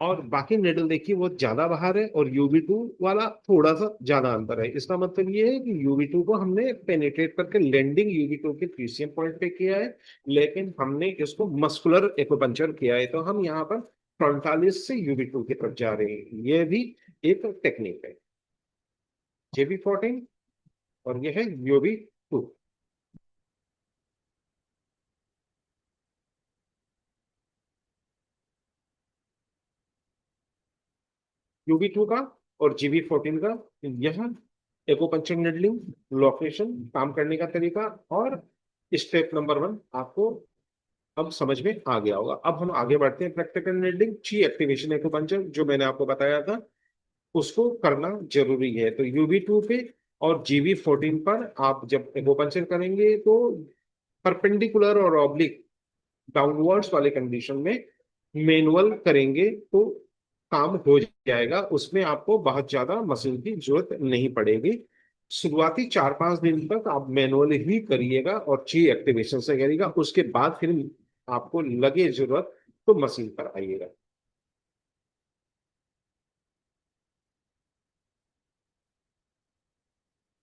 और बाकी निडल देखिए वो ज्यादा बाहर है, और UB2 वाला थोड़ा सा ज्यादा अंतर है। इसका मतलब ये है कि UB2 को हमने पेनिट्रेट करके लैंडिंग UB2 के पीसीएम पॉइंट पे किया है, लेकिन हमने इसको मस्कुलर एक्यूपंक्चर किया है। तो हम यहाँ पर फ्रंटालिस से UB2 की तरफ जा रहे हैं। ये भी एक टेक्निक है, JB14, और यह है UB2। UB2 का और GB14 का यह एक्यूपंक्चर निडलिंग, लोकेशन, काम करने का तरीका और स्टेप नंबर 1 आपको अब समझ में आ गया होगा। अब हम आगे बढ़ते हैं। प्रैक्टिकल निडलिंग ची एक्टिवेशन एक्यूपंक्चर जो मैंने आपको बताया था, उसको करना जरूरी है। तो UB2 पे और GB14 पर आप जब एक्यूपंक्चर करेंगे तो परपेंडिकुलर और ऑब्लिक डाउनवर्ड्स वाले कंडीशन में मैनुअल करेंगे तो काम हो जाएगा, उसमें आपको बहुत ज्यादा मशीन की जरूरत नहीं पड़ेगी। शुरुआती 4-5 दिन तक आप मैनुअल ही करिएगा और ची एक्टिवेशन से करिएगा, उसके बाद फिर आपको लगे जरूरत तो मशीन पर आइएगा।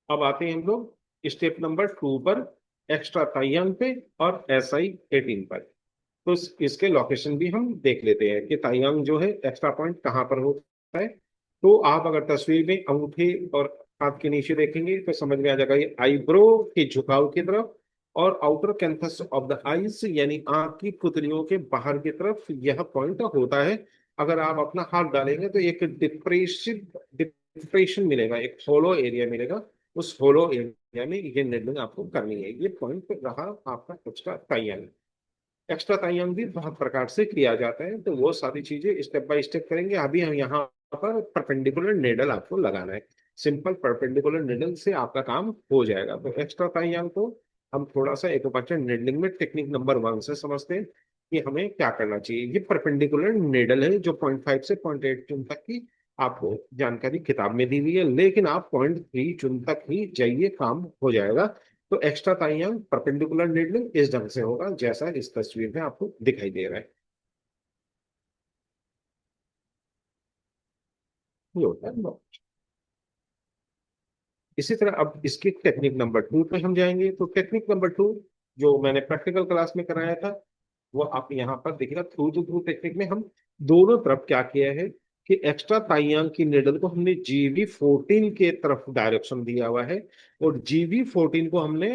अब आते हैं हम लोग स्टेप नंबर 2 पर, एक्स्ट्रा ताइयांग पे और SI-18 पर। तो इसके लोकेशन भी हम देख लेते हैं कि ताइयांग जो है एक्स्ट्रा पॉइंट कहाँ पर होता है। तो आप अगर तस्वीर में अंगूठे और हाथ के नीचे देखेंगे तो समझ में आ जाएगा, ये आईब्रो के झुकाव की तरफ और outer canthus of the eyes यानी आंख की पुतलियों के बाहर की तरफ यह पॉइंट होता है। अगर आप अपना हाथ डालेंगे तो एक डिप्रेशन मिलेगा, एक होलो एरिया मिलेगा। उस होलो एरिया में ये निडलिंग आपको करनी है। ये पॉइंट रहा आपका एक्स्ट्रा ताइयांग। एक्स्ट्रा ताइयांग भी बहुत प्रकार से किया जाता है, तो वो सारी चीजें स्टेप बाय स्टेप करेंगे। अभी हम यहाँ पर परपेंडिकुलर नेडल आपको लगाना है। सिंपल परपेंडिकुलर नेडल से आपका काम हो जाएगा। तो एक्स्ट्रा ताइयांग को हम थोड़ा सा एक्यूपंक्चर नेडलिंग में टेक्निक नंबर 1 से समझते हैं कि हमें क्या करना चाहिए। ये परपेंडिकुलर नेडल है जो 0.5 से 0.8 जून तक की आपको जानकारी किताब में दी हुई है, लेकिन आप 0.3 जून तक ही जाइए, काम हो जाएगा। तो एक्स्ट्रा ताइयांग परपेंडिकुलर नीडलिंग इस ढंग से होगा जैसा इस तस्वीर में आपको दिखाई दे रहा है। ये होता है नॉच। इसी तरह अब इसकी टेक्निक नंबर 2 पे हम जाएंगे। तो टेक्निक नंबर 2 जो मैंने प्रैक्टिकल क्लास में कराया था, वो आप यहाँ पर देखिएगा। थ्रू टू थ्रू टेक्निक में हम दोनों तरफ क्या किया है कि एक्स्ट्रा ताइयांग की निडल को हमने GV14 के तरफ डायरेक्शन दिया हुआ है और GV14 को हमने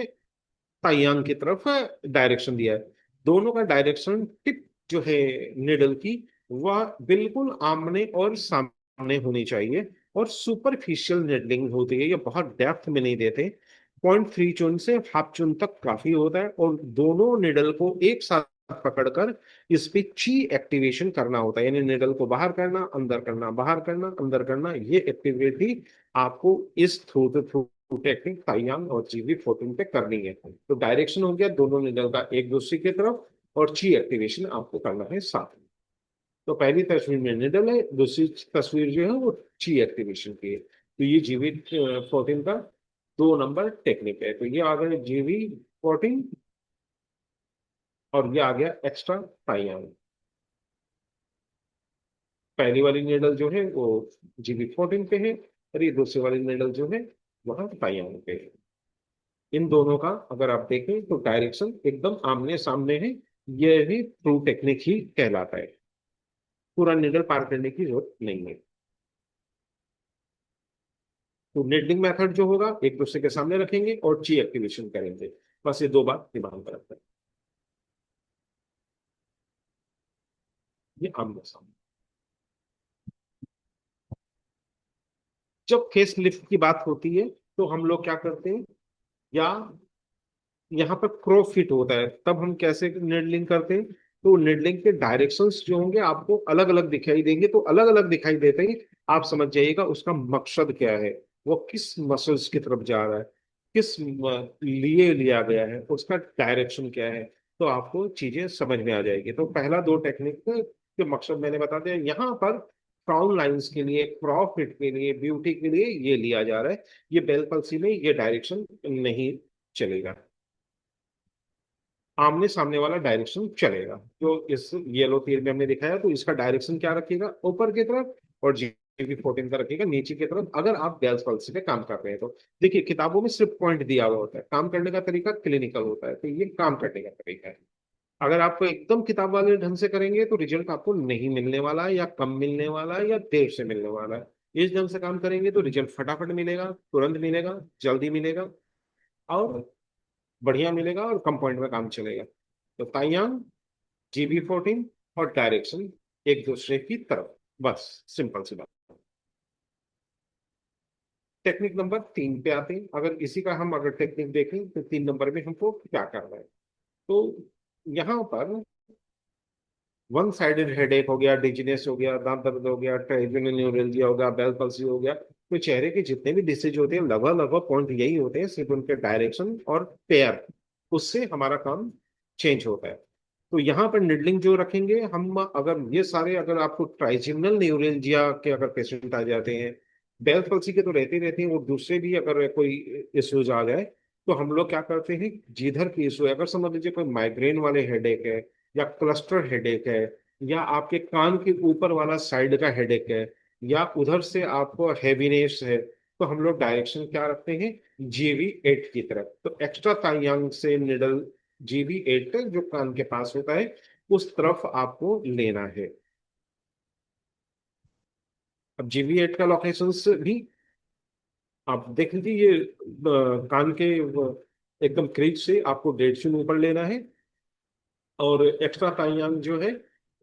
ताइयांग की तरफ डायरेक्शन दिया है। दोनों का डायरेक्शन टिप जो है निडल की, वह बिल्कुल आमने और सामने होनी चाहिए और सुपरफिशियल निडलिंग होती है, ये बहुत डेप्थ में नहीं देते। 0.3 से हाफ चुन तक काफी होता है और दोनों निडल को एक साथ पकड़कर इस पे ची एक्टिवेशन करना होता है, यानी निडल को बाहर करना, अंदर करना, बाहर करना, अंदर करना। ये एक्टिविटी आपको इस थ्रू थ्रू टेक्निक ताइयांग और GV14 पे करनी है। तो डायरेक्शन हो गया दोनों निडल का एक दूसरे की तरफ, और ची एक्टिवेशन आपको करना है साथ में। तो पहली तस्वीर में निडल है, दूसरी तस्वीर जो है वो ची एक्टिवेशन की है। तो ये GV14 का 2 नंबर टेक्निक है। तो ये आ गया GV14 और ये आ गया एक्स्ट्रा ताइयांग। पहली वाली निडल जो है वो GV14 पे है और ये दूसरी वाली निडल जो है वह ताइयांग पे है। इन दोनों का अगर आप देखें तो डायरेक्शन एकदम आमने सामने है। यह भी थ्रू टेक्निक ही कहलाता है, पूरा निडल पार करने की जरूरत नहीं है। तो निडलिंग मेथड जो होगा एक दूसरे के सामने रखेंगे और ची एक्टिवेशन करेंगे। बस ये 2 बात दिमाग में रखते हैं। ये आमने सामने। जब फेस लिफ्ट की बात होती है तो हम लोग क्या करते हैं, या यहाँ पर क्रॉप फिट होता है तब हम कैसे निडलिंग करते हैं। तो निडलिंग के डायरेक्शंस जो होंगे आपको अलग अलग दिखाई देंगे। तो अलग अलग दिखाई देते ही आप समझ जाइएगा उसका मकसद क्या है, वो किस मसल्स की तरफ जा रहा है, किस लिए लिया गया है, उसका डायरेक्शन क्या है। तो आपको चीजें समझ में आ जाएगी। तो पहला 2 टेक्निक के मकसद मैंने बता दिया। यहाँ पर फ्राउन लाइंस के लिए, प्रॉफिट के लिए, ब्यूटी के लिए ये लिया जा रहा है। ये बेल पल्सी में ये डायरेक्शन नहीं चलेगा, आमने सामने वाला डायरेक्शन चलेगा। जो इस येलो तीर में हमने दिखाया, तो इसका डायरेक्शन क्या रखिएगा, ऊपर की तरफ, और GV14 का रखिएगा नीचे की तरफ। अगर आप बेल्स पल्स पे काम कर रहे हैं तो देखिए किताबों में सिर्फ पॉइंट दिया हुआ होता है, काम करने का तरीका क्लिनिकल होता है। तो ये काम करने का तरीका है। अगर आप एकदम किताब वाले ढंग से करेंगे तो रिजल्ट आपको नहीं मिलने वाला है, या कम मिलने वाला है, या देर से मिलने वाला है। इस ढंग से काम करेंगे तो रिजल्ट फटाफट मिलेगा, तुरंत मिलेगा, जल्दी मिलेगा और बढ़िया मिलेगा और कम पॉइंट में काम चलेगा। तो ताइयांग, GV14 और डायरेक्शन एक दूसरे की तरफ, बस सिंपल सी बात। टेक्निक नंबर 3 पे आते हैं। अगर इसी का हम अगर टेक्निक देखें तो 3 नंबर में हमको क्या करना है। तो यहाँ पर वन साइडेड हेडेक हो गया, डिजीनेस हो गया, दांत दर्द हो गया, ट्राइजेमिनल न्यूरल्जिया हो गया, बेल पल्सी हो गया, तो चेहरे के जितने भी डिसीज होते हैं लगभग लगभग पॉइंट यही होते हैं, सिर्फ उनके डायरेक्शन और पेयर उससे हमारा काम चेंज होता है। तो यहाँ पर निडलिंग जो रखेंगे हम, अगर ये सारे, अगर आपको ट्राइजेमिनल न्यूरेल्जिया के अगर पेशेंट आ जाते हैं, बेल पल्सी के तो रहते ही रहते हैं, और दूसरे भी अगर कोई इश्यूज आ जाए, तो हम लोग क्या करते हैं, जिधर की इशू है, अगर समझ लीजिए कोई माइग्रेन वाले हेडेक है, या क्लस्टर हेडेक है, या आपके कान के ऊपर वाला साइड का हेडेक है, या उधर से आपको हैवीनेस है, तो हम लोग डायरेक्शन क्या रखते हैं, GV8 की तरफ। तो एक्स्ट्रा ताइयांग से निडल GV8 जो कान के पास होता है, उस तरफ आपको लेना है। अब GV8 का लोकेशन भी आप देख लीजिए, ये कान के एकदम क्रीज से आपको 1.5 ऊपर लेना है, और एक्स्ट्रा ताइयांग जो है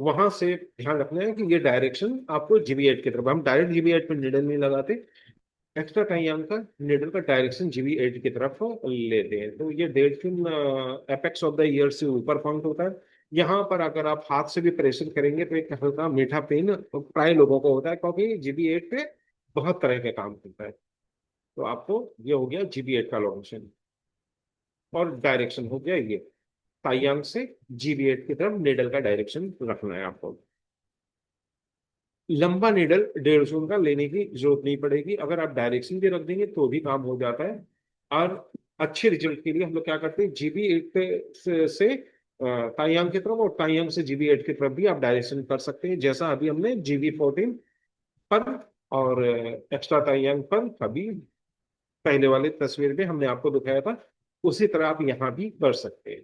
वहां से ध्यान रखना है कि ये डायरेक्शन आपको GV8 की तरफ, हम डायरेक्ट GV8 पे निडल नहीं लगाते, एक्स्ट्रा टाइम का निडल का डायरेक्शन GV8 की तरफ लेते हैं। तो ये 1.5 एपेक्स ऑफ द ईयर से ऊपर पॉइंट होता है। यहाँ पर अगर आप हाथ से भी प्रेशर करेंगे तो एक हल्का मीठा पेन प्राय लोगों को होता है, क्योंकि GV8 पे बहुत तरह के काम होता है। तो आपको ये हो गया GV8 का लोकेशन, और डायरेक्शन हो गया ये, ताइयांग से GV8 की तरफ निडल का डायरेक्शन रखना है आपको। लंबा निडल 150 का लेने की जरूरत नहीं पड़ेगी, अगर आप डायरेक्शन भी रख देंगे तो भी काम हो जाता है। और अच्छे रिजल्ट के लिए हम लोग क्या करते हैं, GV8 से ताइयांग की तरफ, और ताइयांग से GV8 की तरफ भी आप डायरेक्शन कर सकते हैं, जैसा अभी हमने GV14 पर और एक्स्ट्रा ताइयांग पर अभी पहले वाले तस्वीर में हमने आपको दिखाया था, उसी तरह आप यहाँ भी कर सकते हैं।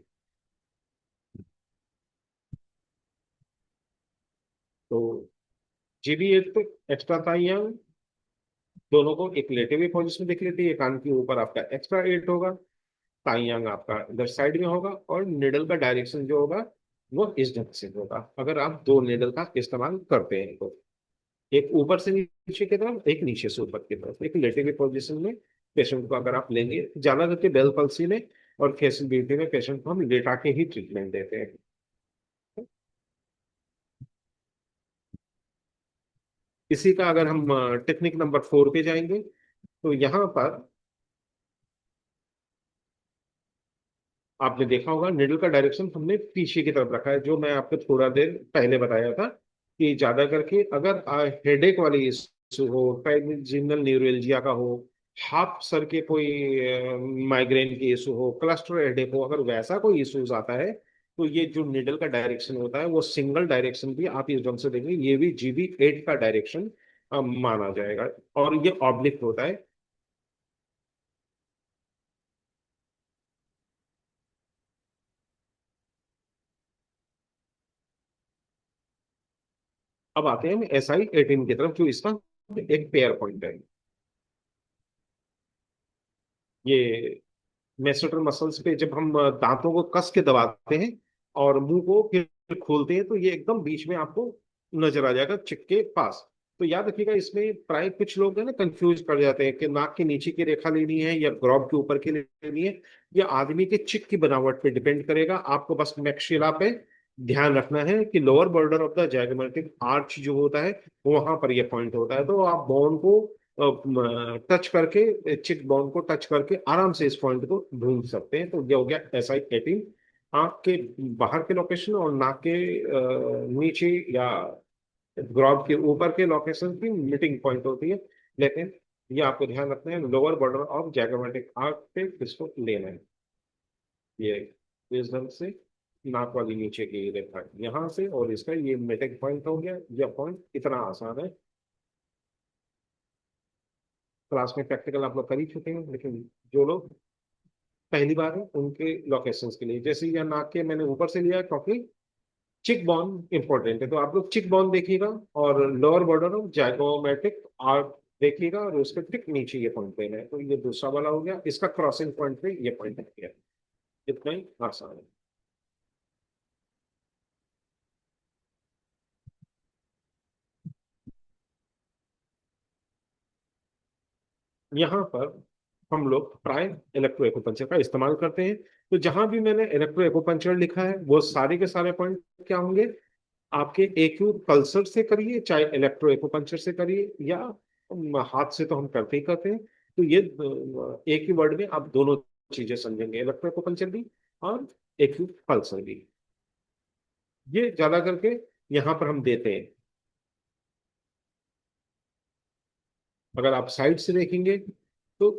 तो GV8 पे एक्स्ट्रा ताइयांग दोनों को एक लेटे हुए पोजिशन में देख लेते हैं, कान के ऊपर आपका एक्स्ट्रा 8 होगा, ताइयांग आपका इधर साइड में होगा, और निडल का डायरेक्शन जो होगा वो इस ढंग से होगा, अगर आप दो निडल का इस्तेमाल करते हैं तो। एक ऊपर से नीचे की तरफ, एक नीचे से ऊपर की तरफ, एक लेटे हुए पोजिशन में पेशेंट को अगर आप लेंगे, ज्यादा करके बेल पल्सी में और फेसियल ब्यूटी में पेशेंट को हम लेटा के ही ट्रीटमेंट देते हैं। इसी का अगर हम टेक्निक नंबर 4 पे जाएंगे, तो यहाँ पर आपने देखा होगा निडल का डायरेक्शन हमने पीछे की तरफ रखा है, जो मैं आपको थोड़ा देर पहले बताया था, कि ज्यादा करके अगर हेडेक वाली इशू हो, ट्राइजेमिनल न्यूरल्जिया का हो, हाफ सर के कोई माइग्रेन की इशू हो, क्लस्टर हेडेक हो, अगर वैसा कोई इश्यूज आता है, तो ये जो निडल का डायरेक्शन होता है वो सिंगल डायरेक्शन भी आप इस ढंग से देखेंगे, ये भी GV8 का डायरेक्शन माना जाएगा, और ये ऑब्लिक होता है। अब आते हैं हम SI18 की तरफ, जो इसका एक पेयर पॉइंट है। ये मेसेटर मसल्स पे जब हम दांतों को कस के दबाते हैं और मुंह को फिर खोलते हैं, तो ये एकदम बीच में आपको नजर आ जाएगा, चिक के पास। तो याद रखिएगा, इसमें प्राय कुछ लोग है ना कंफ्यूज कर जाते हैं कि नाक के नीचे की रेखा लेनी है या ग्रॉब के ऊपर की लेनी है। ये आदमी के चिक की बनावट पे डिपेंड करेगा, आपको बस मैक्सिला पे ध्यान रखना है कि lower border of the zygomatic arch जो होता है, वहां पर ये पॉइंट होता है। तो आप बोन को टच करके, चिक बोन को टच करके आराम से इस पॉइंट को ढूंढ सकते हैं। तो ये हो गया SI18, आंख के बाहर के लोकेशन और नाक के नीचे या ग्रॉब के ऊपर के लोकेशन की मीटिंग पॉइंट होती है। लेकिन ये आपको ध्यान रखना है, लोअर बॉर्डर ऑफ जैगमेटिक आर्क पे इसको लेना है। ये इस ढंग से नाक वाली नीचे की रेखा यहाँ से, और इसका ये मीटिंग पॉइंट हो गया। यह पॉइंट इतना आसान है, क्लास में प्रैक्टिकल आप लोग कर ही चुके हैं, लेकिन जो लोग पहली बार है उनके लोकेशंस के लिए, जैसे यह नाक के मैंने ऊपर से लिया, क्योंकि चिक बॉन इंपॉर्टेंट है, तो आप लोग चिक बॉन देखिएगा और lower border of zygomatic arc देखिएगा, और उसके ठीक नीचे ये पॉइंट लेना है। तो ये दूसरा वाला हो गया, इसका क्रॉसिंग पॉइंट पे ये पॉइंट है गया। इतना ही आसान है। यहाँ पर हम लोग प्राय इलेक्ट्रो एक्यूपंक्चर का इस्तेमाल करते हैं। तो जहां भी मैंने इलेक्ट्रो एक्यूपंक्चर लिखा है, वो सारे के सारे पॉइंट क्या होंगे, आपके एक्यू पल्सर से करिए, चाहे इलेक्ट्रो एक्यूपंक्चर से करिए, या हाथ से तो हम करते ही करते हैं। तो ये एक ही वर्ड में आप दोनों चीजें समझेंगे, इलेक्ट्रो एक्यूपंक्चर भी और एक्यूट पल्सर भी। ये ज्यादा करके यहाँ पर हम देते हैं। अगर आप साइड से देखेंगे तो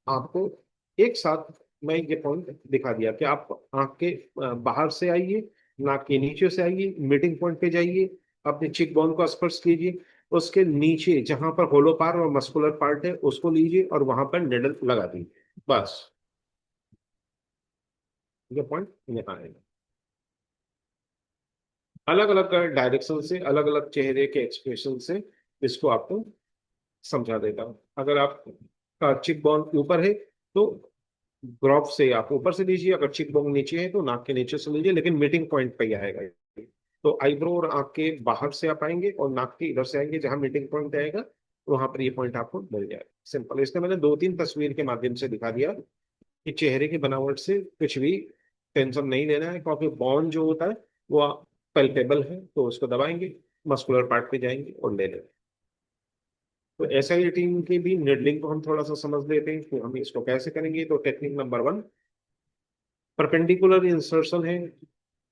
आपको एक साथ मैं ये पॉइंट दिखा दिया कि आप आंख के बाहर से आइए, नाक के नीचे से आइए, मीटिंग पॉइंट पे जाइए, अपने चिक बोन को स्पर्श कीजिए, उसके नीचे जहां पर होलो पार और मस्कुलर पार्ट है उसको लीजिए और वहां पर निडल लगा दीजिए, बस। ये पॉइंट यहाँ है। अलग अलग डायरेक्शन से, अलग अलग चेहरे के एक्सप्रेशन से इसको आपको समझा देता हूँ। अगर आप का चिक बोन ऊपर है तो ग्रॉफ से आप ऊपर से लीजिए, अगर चिक बोन नीचे है तो नाक के नीचे से लीजिए, लेकिन मीटिंग पॉइंट पे ही आएगा ये। तो आईब्रो और आंख के बाहर से आप आएंगे और नाक के इधर से आएंगे, जहां मीटिंग पॉइंट आएगा वहां पर ये पॉइंट आपको मिल जाएगा। सिंपल। इसने मैंने दो तीन तस्वीर के माध्यम से दिखा दिया कि चेहरे की बनावट से कुछ भी टेंशन नहीं लेना है, क्योंकि बॉन्ड जो होता है वो पल्पेबल है, तो उसको दबाएंगे, मस्कुलर पार्ट पे जाएंगे और ले लेंगे। तो एसआई टीम की भी निडलिंग को हम थोड़ा सा समझ लेते हैं कि हम इसको कैसे करेंगे। तो टेक्निक नंबर 1 परपेंडिकुलर इंसर्शन है,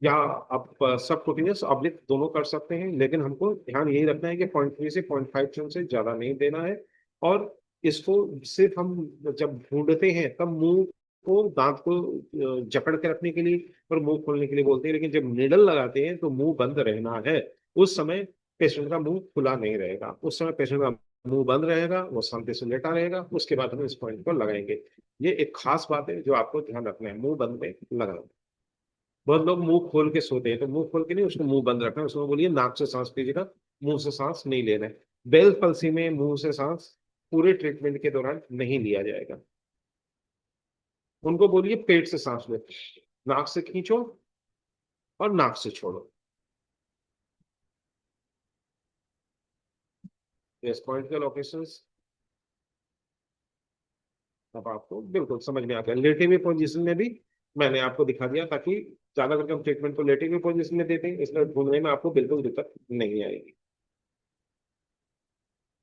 या आप सब कुटिनियस ऑब्लिक दोनों कर सकते हैं, लेकिन हमको ध्यान यही रखना है कि 0.3 से 0.5 से ज्यादा नहीं देना है। और इसको सिर्फ हम जब ढूंढते हैं तब मुंह को, दांत को जकड़ के रखने के लिए और मुंह खोलने के लिए बोलते हैं, लेकिन जब निडल लगाते हैं तो मुंह बंद रहना है। उस समय पेशेंट का मुंह खुला नहीं रहेगा, उस समय पेशेंट का मुंह बंद रहेगा, वो शांति से लेटा रहेगा, उसके बाद हम इस पॉइंट को लगाएंगे। ये एक खास बात है जो आपको ध्यान रखना है, मुंह बंद में लगाना। बहुत लोग मुंह खोल के सोते हैं, तो मुंह खोल के नहीं, उसको मुंह बंद रखना है, उसमें बोलिए नाक से सांस लीजिएगा, मुंह से सांस नहीं लेना है। बेल पल्सी में मुंह से सांस पूरे ट्रीटमेंट के दौरान नहीं लिया जाएगा। उनको बोलिए पेट से सांस ले, नाक से खींचो और नाक से छोड़ो। इस पॉइंट के लोकेशंस अब आपको बिल्कुल समझ में आ गया। लेटे हुए पोजीशन में भी मैंने आपको दिखा दिया, ताकि ज्यादा करके हम ट्रीटमेंट को लेटे हुए पोजीशन में देते हैं, इसलिए ढूंढने में आपको बिल्कुल दिक्कत नहीं आएगी।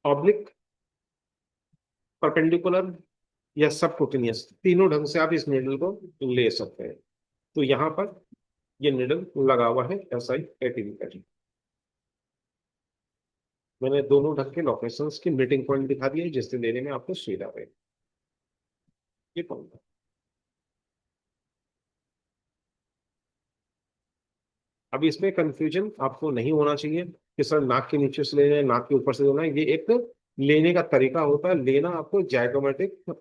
ऑब्लिक, परपेंडिकुलर या सबकुटेनियस, तीनों ढंग से आप इस निडल को ले सकते हैं। तो यहाँ पर ये निडल लगा हुआ है एसआई 18 का। मैंने दोनों ढंग के लोकेशंस की मीटिंग पॉइंट दिखा दिए जिससे लेने में आपको सुविधा हुई। ये पॉइंट। अब इसमें कंफ्यूजन आपको नहीं होना चाहिए कि सर नाक के नीचे से लेना है, नाक के ऊपर से लेना है। ये एक लेने का तरीका होता है। लेना आपको जाइगोमेटिक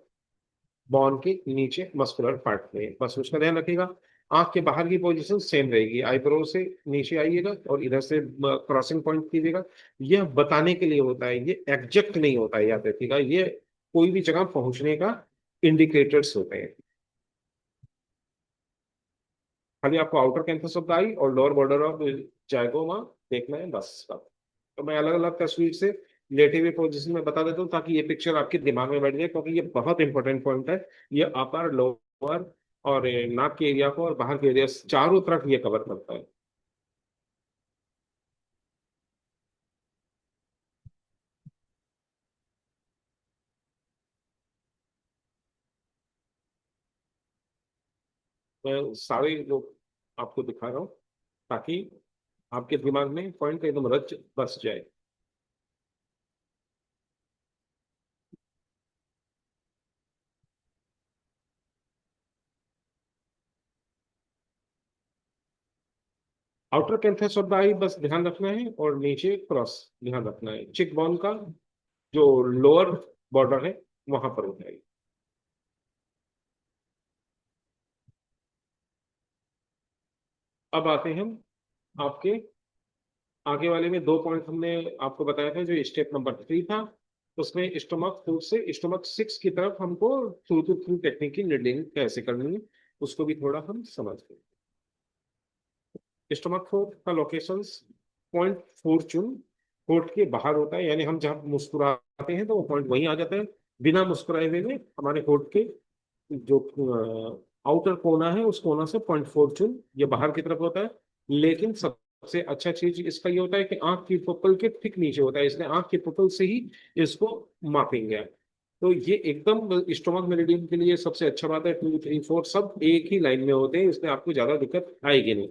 बॉन के नीचे मस्कुलर पार्ट में, बस उसका ध्यान रखिएगा। आंख के बाहर की पोजीशन सेम रहेगी, आईब्रो से नीचे आइएगा और इधर से क्रॉसिंग पॉइंट कीजिएगा। यह बताने के लिए होता है, ये एग्जैक्ट नहीं होता है, याद रखिएगा। ये कोई भी जगह पहुंचने का इंडिकेटर्स होते हैं। खाली आपको आउटर कैंपस ऑफ द आई और लोअर बॉर्डर ऑफ जाइगोमा देखना है, बस। तो मैं अलग अलग तस्वीर से लेटे हुए पोजीशन में बता देता हूँ, ताकि ये पिक्चर आपके दिमाग में बैठ जाए, क्योंकि ये बहुत इंपॉर्टेंट पॉइंट है। ये अपर, लोअर और नाक के एरिया को और बाहर के एरिया चारों तरफ ये कवर करता है। मैं सारे लोग आपको दिखा रहा हूँ ताकि आपके दिमाग में पॉइंट एकदम रच बस जाए। आउटर कैंपस ऑफ द आई बस ध्यान रखना है, और नीचे क्रॉस ध्यान रखना है। चिक बोन का जो लोअर बॉर्डर है वहां पर होता है। अब आते हैं हम आपके आगे वाले में। दो पॉइंट हमने आपको बताया था, जो स्टेप नंबर 3 था, उसमें स्टोमक 4 से स्टोमक 6 की तरफ हमको थ्रू टू थ्रू टेक्निक की नीडलिंग कैसे करनी है उसको भी थोड़ा हम समझते हैं। स्टोमक 4 का लोकेशंस 0.4 चुन होठ के बाहर होता है, यानी हम जब मुस्कुराते हैं तो वो पॉइंट वहीं आ जाता है। बिना मुस्कुराए हुए में हमारे होठ के जो आउटर कोना है उस कोना से 0.4 ये बाहर की तरफ होता है। लेकिन सबसे अच्छा चीज इसका ये होता है कि आंख की पपल के ठीक नीचे होता है, इसलिए आंख की पपल से ही इसको मापेंगे। तो ये एकदम स्टोमक मेरिडियन के लिए सबसे अच्छा बात है, 2, 3, 4 सब एक ही लाइन में होते हैं, इसमें आपको ज्यादा दिक्कत आएगी नहीं।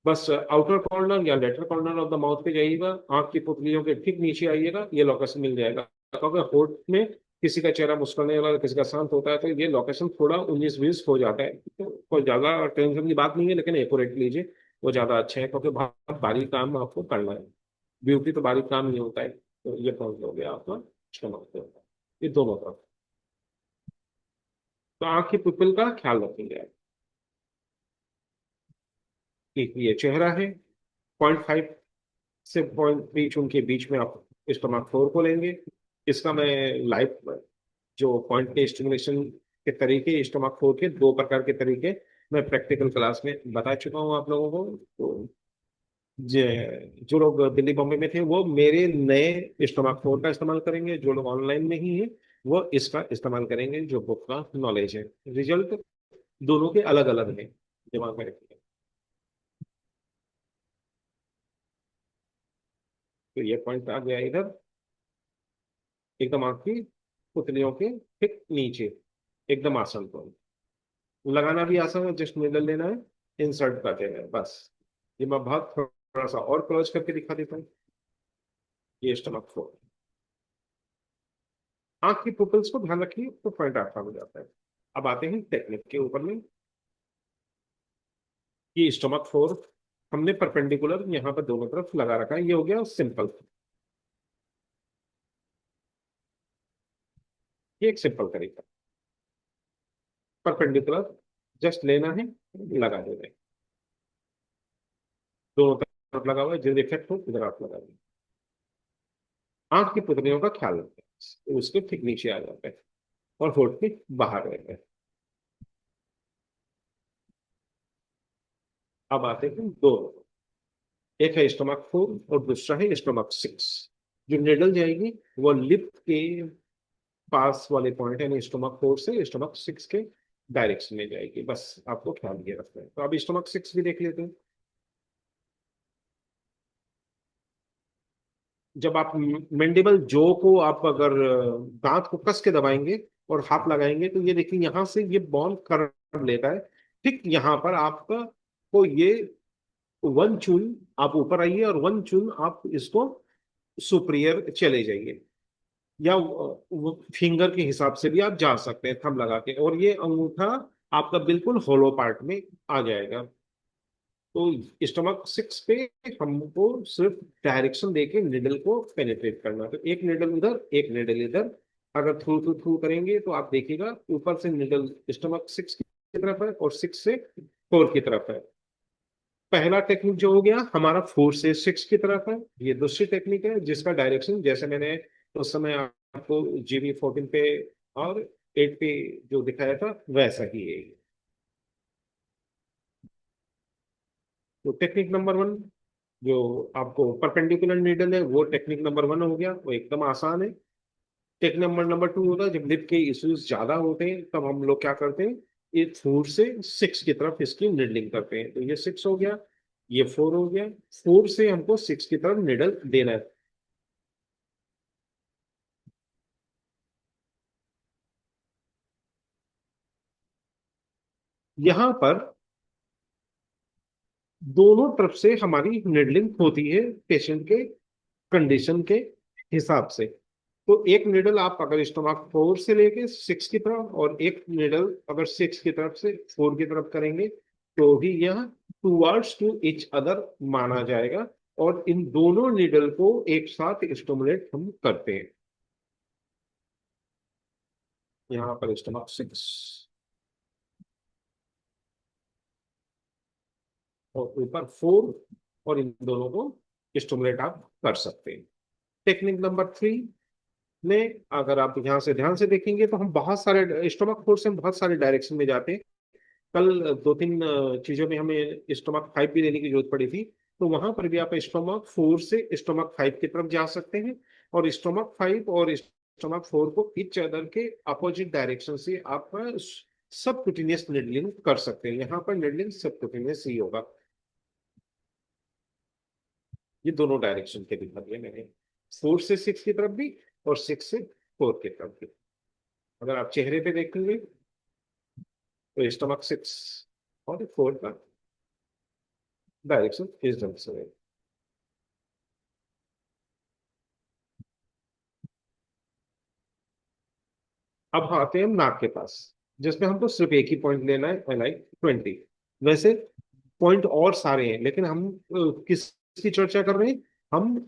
बस आउटर कॉर्नर या lateral corner of the mouth पे जाइएगा, आंख की पुतलियों के ठीक नीचे आइएगा, ये लोकेशन मिल जाएगा। अगर होठ में किसी का चेहरा मुस्कुराने वाला, किसी का शांत होता है, तो ये लोकेशन थोड़ा 19-20 हो जाता है, तो कोई ज्यादा टेंशन की बात नहीं है, लेकिन एक्यूरेट लीजिए, वो ज्यादा अच्छा है, क्योंकि बहुत बारीक काम आपको करना है। ब्यूटी तो बारीक काम नहीं होता है। तो ये पॉइंट हो गया आपका स्टमक पे, ये दोनों तरफ। तो आंख की पुपिल का ख्याल रखेंगे आप। एक ये चेहरा है, 0.5 से 0.3 के बीच में आप स्टमक फ्लोर को लेंगे। इसका मैं लाइव जो पॉइंट के स्टिमुलेशन के तरीके, स्टमक फ्लोर के 2 प्रकार के तरीके मैं प्रैक्टिकल क्लास में बता चुका हूँ आप लोगों को। तो जो लोग दिल्ली बॉम्बे में थे वो मेरे नए स्टमक फ्लोर का इस्तेमाल करेंगे, जो लोग ऑनलाइन में ही है वो इसका इस्तेमाल करेंगे, जो बुक का नॉलेज है। रिजल्ट दोनों के अलग अलग हैं, दिमाग में रखिए। तो ये पॉइंट आ गया इधर, एकदम आपकी पुतलियों के ठीक नीचे, एकदम आसन पर। लगाना भी आसान है, जस्ट निडल लेना है, इंसर्ट कर देना है, बस। ये मैं बहुत थोड़ा सा और क्लोज करके दिखा देता हूँ। ये स्टमक फोर, आंख की पुपल्स को ध्यान रखिए तो पॉइंट आसान हो जाता है। अब आते हैं टेक्निक के ऊपर में। ये स्टमक फोर हमने परपेंडिकुलर यहाँ पर दोनों तरफ लगा रखा है, ये हो गया सिंपल। ये एक सिंपल तरीका, परपेंडिकुलर जस्ट लेना है, लगा देना है। दोनों तरफ लगा हुआ है, जिधर इफेक्ट हो उधर आप लगा दें। आंख की पुतलियों का ख्याल रखें, तो उसके ठीक नीचे आ जाता है और होठ के बाहर रहता है। अब आते हैं दो, एक है स्टमक फोर और दूसरा है स्टमक सिक्स। जो निडल जाएगी वो लिप के पास वाले पॉइंट, यानी स्टमक फोर से स्टमक सिक्स के डायरेक्शन में जाएगी, बस आपको ख्याल ये रखना है। तो अब स्टमक सिक्स भी देख लेते हैं। जब आप मेंडिबल जो को आप अगर दांत को कस के दबाएंगे और हाथ लगाएंगे, तो ये देखिए यहाँ से ये बॉन्ड कर लेता है। ठीक यहाँ पर आपका को ये वन चूल आप ऊपर आइए और वन चूल आप इसको सुपरियर चले जाइए, या फिंगर के हिसाब से भी आप जा सकते हैं थंब लगा के, और ये अंगूठा आपका बिल्कुल होलो पार्ट में आ जाएगा। तो स्टमक सिक्स पे हमको सिर्फ डायरेक्शन देके निडल को पेनिट्रेट करना है। तो एक निडल उधर, एक निडल इधर। अगर थ्रू थ्रू थ्रू करेंगे तो आप देखिएगा ऊपर से निडल स्टमक सिक्स की तरफ है और सिक्स से फोर की तरफ है। पहला टेक्निक जो हो गया हमारा 4 से 6 की तरफ है। ये दूसरी टेक्निक है जिसका डायरेक्शन जैसे मैंने उस समय आपको GB14 पे और 8 पे जो दिखाया था वैसा ही है। तो टेक्निक नंबर वन, जो आपको परपेंडिकुलर नीडल है, वो टेक्निक नंबर वन हो गया, वो एकदम आसान है। टेक्निक नंबर टू होता है जब लिप के इश्यूज ज्यादा होते हैं, तब हम लोग क्या करते हैं, ये 4 से 6 की तरफ इसकी निडलिंग करते हैं। तो ये 6 हो गया, ये 4 हो गया। 4 से हमको 6 की तरफ निडल देना है। यहाँ पर दोनों तरफ से हमारी निडलिंग होती है पेशेंट के कंडीशन के हिसाब से। तो एक निडल आप अगर स्टोमक 4 से लेके 6 की तरफ, और एक निडल अगर 6 की तरफ से 4 की तरफ करेंगे, तो भी यह टूवर्ड्स टू इच अदर माना जाएगा। और इन दोनों निडल को एक साथ स्टिमुलेट हम करते हैं। यहाँ पर स्टोमक 6 और ऊपर 4, और इन दोनों को स्टिमुलेट आप कर सकते हैं। टेक्निक नंबर 3 में अगर आप यहाँ से ध्यान से देखेंगे तो हम बहुत सारे स्टोमक 4 से हम बहुत सारे डायरेक्शन में जाते हैं। कल 2-3 चीजों में हमें स्टोमक 5 भी लेने की जरूरत पड़ी थी। तो वहां पर भी आप स्टोमक 4 से स्टोमक 5 की तरफ जा सकते हैं, और स्टोमक 5 और स्टोमक 4 को ईच अदर के अपोजिट डायरेक्शन से आप सबक्यूटेनियस निडलिंग कर सकते हैं। यहाँ पर निडलिंग सबक्यूटेनियस ही होगा। ये दोनों डायरेक्शन के दिखा दिए मैंने, 4 से 6 की तरफ भी और 6 से 4 की तरफ भी। अगर आप चेहरे पे देखेंगे तो स्टमक 6 और 4 का डायरेक्शन इस ढंग से है। अब आते हैं नाक के पास, जिसमें हमको सिर्फ एक ही पॉइंट लेना है, LI20। वैसे पॉइंट और सारे हैं, लेकिन हम किसकी चर्चा कर रहे हैं? हम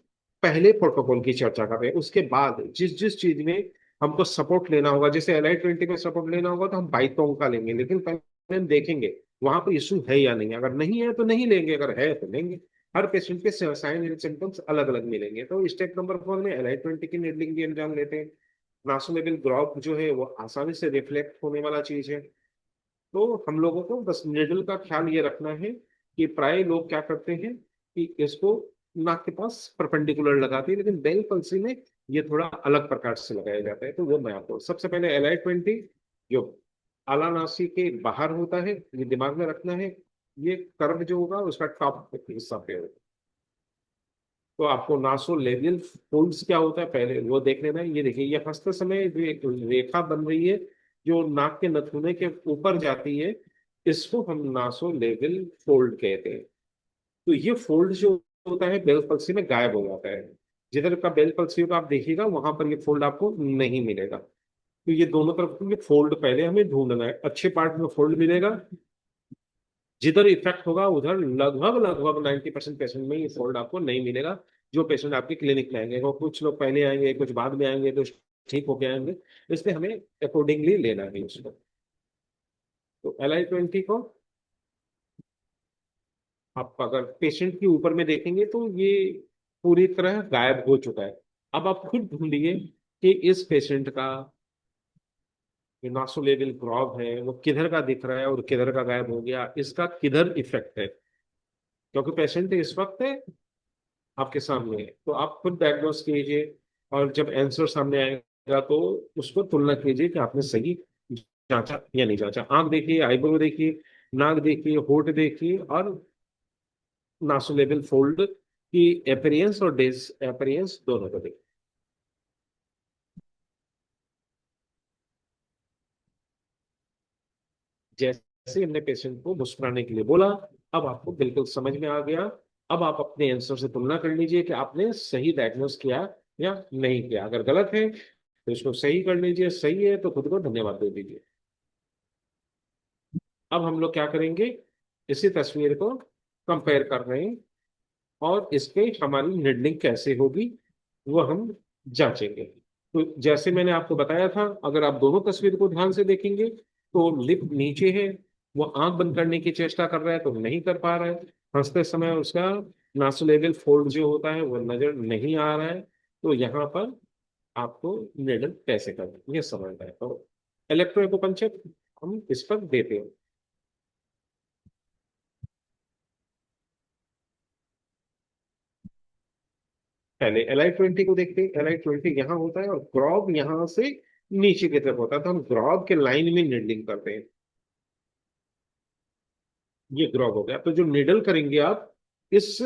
पहले प्रोटोकॉल की चर्चा कर रहे हैं। उसके बाद जिस जिस चीज में हमको सपोर्ट लेना होगा, जैसे LI20 में सपोर्ट लेना होगा तो हम बाइटोंग का लेंगे, लेकिन पहले हम देखेंगे वहां पर इशू है या नहीं। अगर नहीं है तो नहीं लेंगे, अगर है तो लेंगे। हर पेशेंट के साइन एंड सिम्टम्स अलग अलग मिलेंगे। तो स्टेप नंबर 4 में LI20 की नीडलिंग की अंजाम लेते हैं। नासोलेबल ग्रॉथ जो है वो आसानी से रिफ्लेक्ट होने वाला चीज है। तो हम लोगों को बस निडल का ख्याल ये रखना है कि प्राय लोग क्या करते हैं कि इसको नाक के पास परपेंडिकुलर लगाते हैं, लेकिन बेल पल्सी में ये थोड़ा अलग प्रकार से लगाया जाता है। तो वो मैं आपको सबसे पहले LI20 जो आला नासी के बाहर होता है, ये दिमाग में रखना है। ये कर्व जो होगा उसका टॉप हिस्सा पे होगा। तो आपको नासो लेबियल फोल्ड्स क्या होता है पहले वो देख लेना है। ये देखिए, ये हंसते समय जो एक रेखा बन रही है जो नाक के नथुने के ऊपर जाती है, इसको हम नासो लेबियल फोल्ड कहते हैं। तो ये फोल्ड जो होता है बेल पल्सी में गायब हो जाता है। जिधर का बेल पल्सी होगा आप देखिएगा वहां पर ये फोल्ड आपको नहीं मिलेगा। तो ये दोनों तरफ ये फोल्ड पहले हमें ढूंढना है। अच्छे पार्ट में फोल्ड मिलेगा, जिधर इफेक्ट होगा उधर लगभग लगभग 90% पेशेंट में ये फोल्ड आपको नहीं मिलेगा। जो पेशेंट आपके क्लिनिक में आएंगे, वो कुछ लोग पहले आएंगे कुछ बाद में आएंगे, तो ठीक होके आएंगे। इसलिए हमें अकॉर्डिंगली लेना है उसको। तो LI20 को आप अगर पेशेंट के ऊपर में देखेंगे तो ये पूरी तरह गायब हो चुका है। अब आप खुद ढूंढिए कि इस पेशेंट का जो नासोलेबल ग्रॉव है वो किधर का दिख रहा है और किधर का गायब हो गया, इसका किधर इफेक्ट है। क्योंकि पेशेंट इस वक्त आपके सामने है, तो आप खुद डायग्नोस कीजिए। और जब आंसर सामने आएगा तो उसको तुलना कीजिए कि आपने सही जांचा या नहीं जांचा। आंख देखिए, आईब्रो देखिए, नाक देखिए, होठ देखिए, और नासोलेबल फोल्ड की अपीयरेंस और डिस अपीयरेंस दोनों को देखिए। जैसे हमने पेशेंट को मुस्कुराने के लिए बोला, अब आपको बिल्कुल समझ में आ गया। अब आप अपने आंसर से तुलना कर लीजिए कि आपने सही डायग्नोस किया या नहीं किया। अगर गलत है तो इसको सही कर लीजिए, सही है तो खुद को धन्यवाद दे दीजिए। अब हम लोग क्या करेंगे, इसी तस्वीर को कंपेयर कर रहे हैं और इस पे हमारी निडलिंग कैसे होगी वो हम जांचेंगे। तो जैसे मैंने आपको बताया था, अगर आप दोनों तस्वीर को ध्यान से देखेंगे तो लिप नीचे है, वो आंख बंद करने की चेष्टा कर रहा है तो नहीं कर पा रहा है। हंसते समय उसका नासोलेबल फोल्ड जो होता है वो नजर नहीं आ रहा है। तो यहाँ पर आपको निडल कैसे करना है ये समझना है। तो इलेक्ट्रो एक्यूपंक्चर हम इस पर देते हैं। पहले LI20 को देखते हैं। LI20 यहाँ होता है और ग्रॉब यहाँ से नीचे की तरफ होता है, तो हम ग्रॉब के लाइन में निडलिंग करते हैं। ये ग्रॉब हो गया। तो जो निडल करेंगे आप इस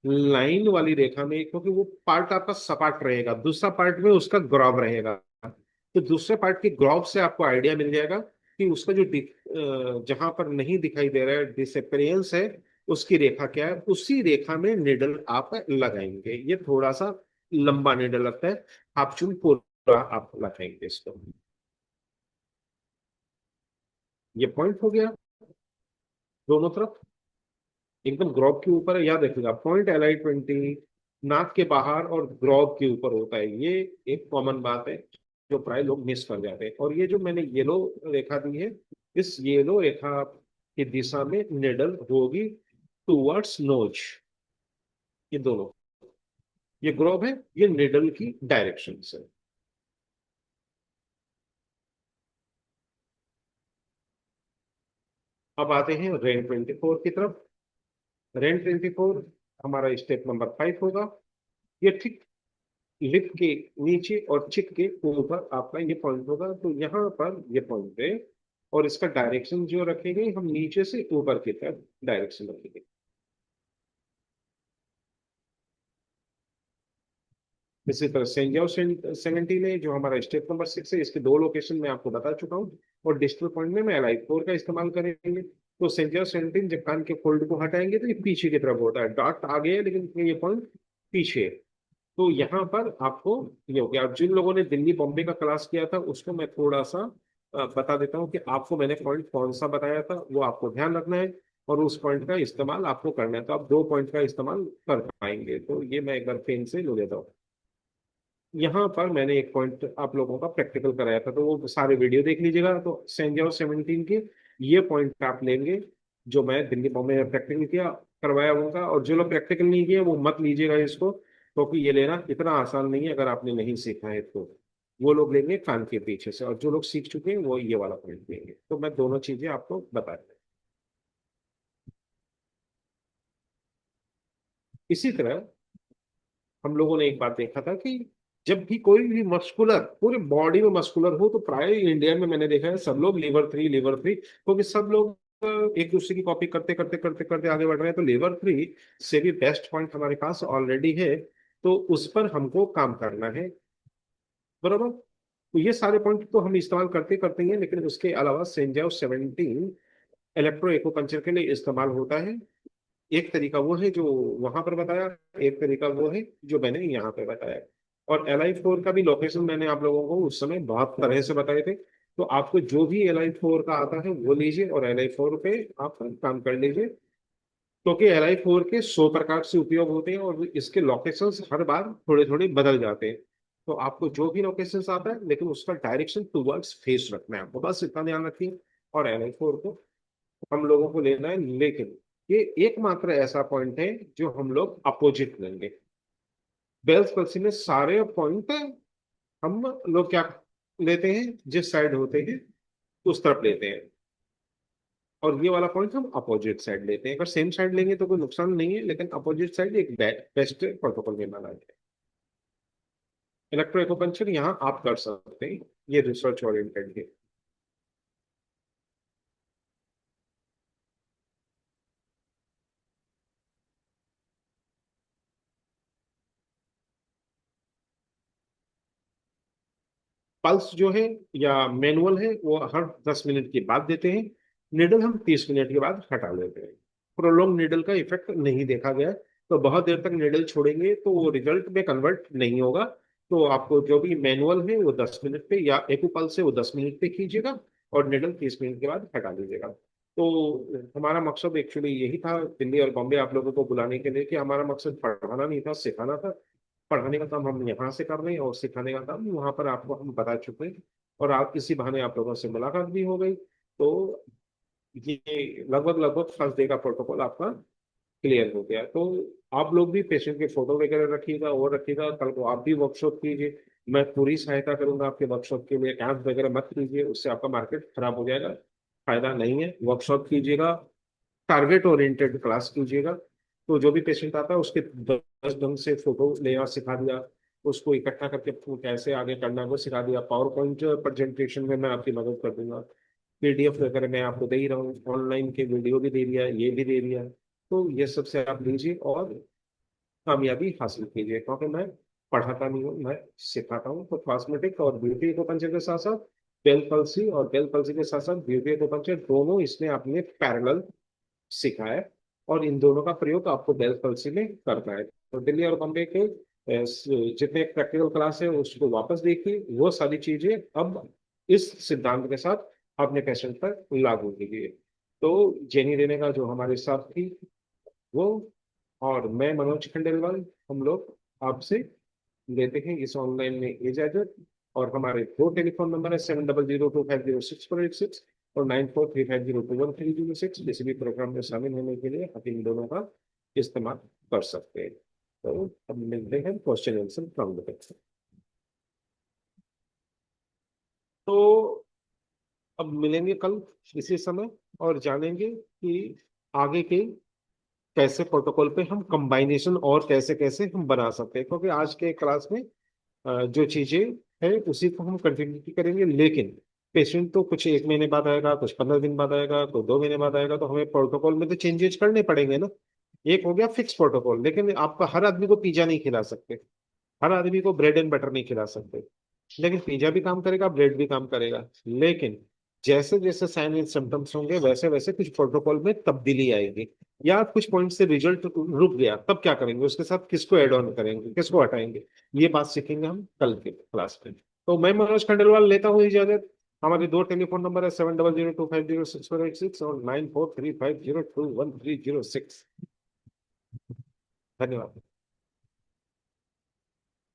लाइन वाली रेखा में, क्योंकि वो पार्ट आपका सपाट रहेगा, दूसरा पार्ट में उसका ग्रॉब रहेगा। तो दूसरे पार्ट के ग्रॉब से आपको आइडिया मिल जाएगा कि उसका जो जहां पर नहीं दिखाई दे रहा है डिसअपेरेंस है, उसकी रेखा क्या है। उसी रेखा में निडल आप लगाएंगे। ये थोड़ा सा लंबा निडल लगता है, आप चुन पूरा आप लगाएंगे इसको। ये पॉइंट हो गया दोनों तरफ, एकदम ग्रॉब के ऊपर है। याद रखिएगा, पॉइंट LI20 नाक के बाहर और ग्रॉब के ऊपर होता है। ये एक कॉमन बात है जो प्राय लोग मिस कर जाते हैं। और ये जो मैंने येलो रेखा दी है, इस येलो रेखा की दिशा में निडल होगी टुवर्ड्स नोज। ये दोनों, ये ग्रॉब है, ये निडल की डायरेक्शन है। अब आते हैं REN24 की तरफ। REN24 हमारा स्टेप नंबर 5 होगा। ये ठीक लिप के नीचे और चिक के ऊपर आपका ये पॉइंट होगा। तो यहाँ पर ये पॉइंट है और इसका डायरेक्शन जो रखेंगे हम नीचे से ऊपर की तरफ डायरेक्शन रखेंगे। इसी तरह सेंजाओ 17 है जो हमारा स्टेप नंबर 6 है, इसके दो लोकेशन मैं आपको बता चुका हूँ। और डिजिटल पॉइंट में मैं LI4 का इस्तेमाल करेंगे। तो सेंजाओ 17 जब कान के फोल्ड को हटाएंगे तो ये पीछे की तरफ होता है, डॉट आगे है लेकिन ये पॉइंट पीछे है। तो यहाँ पर आपको ये हो गया। अब जिन लोगों ने दिल्ली बॉम्बे का क्लास किया था उसको मैं थोड़ा सा बता देता हूँ कि आपको मैंने पॉइंट कौन सा बताया था, वो आपको ध्यान रखना है और उस पॉइंट का इस्तेमाल आपको करना है। तो आप दो पॉइंट का इस्तेमाल कर पाएंगे। तो ये मैं एक बार पेन से ले लेता हूँ। यहाँ पर मैंने एक पॉइंट आप लोगों का प्रैक्टिकल कराया था, तो वो सारे वीडियो देख लीजिएगा। तो सेंजाओ 17 के ये पॉइंट आप लेंगे जो मैं दिल्ली बॉम्बे में प्रैक्टिकल किया करवाया उनका। और जो लोग प्रैक्टिकल नहीं किए वो मत लीजिएगा इसको, क्योंकि ये लेना इतना आसान नहीं है अगर आपने नहीं सीखा है तो। वो लोग लेंगे कान के पीछे से, और जो लोग सीख चुके हैं वो ये वाला पॉइंट लेंगे। तो मैं दोनों चीजें आपको बता रहा। इसी तरह हम लोगों ने एक बात देखा था कि जब भी कोई भी मस्कुलर पूरी बॉडी में मस्कुलर हो तो प्राय इंडिया में मैंने देखा है सब लोग लीवर 3 क्योंकि सब लोग एक दूसरे की कॉपी करते करते करते करते आगे बढ़ रहे हैं। तो लीवर 3 से भी बेस्ट पॉइंट हमारे पास ऑलरेडी है, तो उस पर हमको काम करना है। बराबर। तो ये सारे पॉइंट तो हम इस्तेमाल करते करते हैं, लेकिन उसके अलावा सेंजाओ 17 इलेक्ट्रो एक्यूपंक्चर के लिए इस्तेमाल होता है। एक तरीका वो है जो वहां पर बताया, एक तरीका वो है जो मैंने यहाँ पे बताया। और LI4 का भी लोकेशन मैंने आप लोगों को उस समय बहुत तरह से बताए थे। तो आपको जो भी LI4 का आता है वो लीजिए और LI4 पे आप काम कर लीजिए, क्योंकि LI4 के 100 प्रकार से उपयोग होते हैं और इसके लोकेशंस हर बार थोड़े थोड़े बदल जाते हैं। तो आपको जो भी लोकेशंस आता है लेकिन उसका डायरेक्शन टूवर्ड्स फेस रखना है आपको, बस इतना ध्यान रखिए। और LI4 को हम लोगों को लेना है, लेकिन ये एकमात्र ऐसा पॉइंट है जो हम लोग अपोजिट लेंगे। बेल्स पल्सी में सारे पॉइंट हम लोग क्या लेते हैं, जिस साइड होते हैं उस तरफ लेते हैं। और ये वाला पॉइंट हम अपोजिट साइड लेते हैं। अगर सेम साइड लेंगे तो कोई नुकसान नहीं है, लेकिन अपोजिट साइड एक बेस्ट प्रोटोकॉल में माना जाए। इलेक्ट्रो एक्यूपंक्चर यहाँ आप कर सकते हैं, ये रिसर्च ओरिएंटेड है। पल्स जो है या मैनुअल है वो हर 10 मिनट के बाद देते हैं। निडल हम 30 मिनट के बाद हटा लेते हैं। प्रोलॉन्ग निडल का इफेक्ट नहीं देखा गया, तो बहुत देर तक निडल छोड़ेंगे तो वो रिजल्ट में कन्वर्ट नहीं होगा। तो आपको जो भी मैनुअल है वो 10 मिनट पे या एक्यूपल्स है वो 10 मिनट पे कीजिएगा और निडल 30 मिनट के बाद हटा लीजिएगा। तो हमारा मकसद एक्चुअली यही था दिल्ली और बॉम्बे आप लोगों को बुलाने के लिए, कि हमारा मकसद पढ़ाना नहीं था, सिखाना था। पढ़ाने का काम हम यहाँ से कर रहे हैं और सिखाने का काम वहाँ पर आपको हम बता चुके हैं। और आप इसी बहाने आप लोगों से मुलाकात भी हो गई। तो ये लगभग लगभग फर्स्ट डे का प्रोटोकॉल आपका क्लियर हो गया। तो आप लोग भी पेशेंट के फोटो वगैरह रखिएगा और रखिएगा, कल को आप भी वर्कशॉप कीजिए। मैं पूरी सहायता करूंगा आपके वर्कशॉप के लिए। कैंप वगैरह मत कीजिए, उससे आपका मार्केट खराब हो जाएगा, फायदा नहीं है। वर्कशॉप कीजिएगा, टारगेट ओरिएंटेड क्लास कीजिएगा। तो जो भी पेशेंट आता है उसके 10 ढंग से फोटो लेना सिखा दिया, उसको इकट्ठा करके कैसे आगे करना है वो सिखा दिया। पावर पॉइंट प्रेजेंटेशन में मैं आपकी मदद कर दूंगा। PDF वगैरह मैं आपको दे ही रहा हूँ, ऑनलाइन के वीडियो भी दे दिया, ये भी दे दिया। तो ये सबसे आप लीजिए और कामयाबी हासिल कीजिए, क्योंकि मैं पढ़ाता नहीं हूँ, मैं सिखाता हूँ। तो कॉस्मेटिक और ब्यूटी एक्यूपंक्चर के साथ साथ बेल पल्सी, और बेल पल्सी के साथ साथ ब्यूटी एक्यूपंक्चर, दोनों इसने आपने पैरेलल सीखा है। और इन दोनों का प्रयोग आपको बेल पल्सी में करना है। तो दिल्ली और बॉम्बे के जितने प्रैक्टिकल क्लास है उसको वापस देखिए, वो सारी चीजें अब इस सिद्धांत के साथ अपने पेशेंट पर लागू कीजिए। तो जेनी रेने का जो हमारे साथ थी वो, और मैं मनोज खंडेलवाल, हम लोग आपसे लेते हैं इस ऑनलाइन में इजाजत। और हमारे दो टेलीफोन नंबर है, 7002506486 और 9435021306। किसी भी प्रोग्राम में शामिल होने के लिए आप इन दोनों का इस्तेमाल कर सकते हैं। तो अब मिलते हैं क्वेश्चन आंसर फ्रॉम द। तो अब मिलेंगे कल इसी समय और जानेंगे कि आगे के कैसे प्रोटोकॉल पे हम कंबाइनेशन और कैसे कैसे हम बना सकते हैं। क्योंकि आज के क्लास में जो चीजें है उसी को हम कंटिन्यू करेंगे, लेकिन पेशेंट तो कुछ 1 महीने बाद आएगा, कुछ 15 दिन बाद आएगा, कुछ 2 महीने बाद आएगा। तो हमें प्रोटोकॉल में तो चेंजेस करने पड़ेंगे ना। एक हो गया फिक्स प्रोटोकॉल, लेकिन आपका हर आदमी को पिज्जा नहीं खिला सकते। हर आदमी को ब्रेड एंड बटर नहीं खिला सकते, लेकिन पिज्जा भी काम करेगा, ब्रेड भी काम करेगा। लेकिन जैसे जैसे साइन एंड सिम्टम्स होंगे वैसे वैसे कुछ प्रोटोकॉल में तब्दीली आएगी, या कुछ पॉइंट से रिजल्ट रुक गया, तब क्या करेंगे, उसके साथ किसको ऐड ऑन करेंगे, किसको हटाएंगे, ये बात सीखेंगे हम कल के क्लास में। तो मैं मनोज खंडेलवाल लेता हूँ इजाजत। हमारे दो टेलीफोन नंबर है, 7002506486 और 9435021306। धन्यवाद।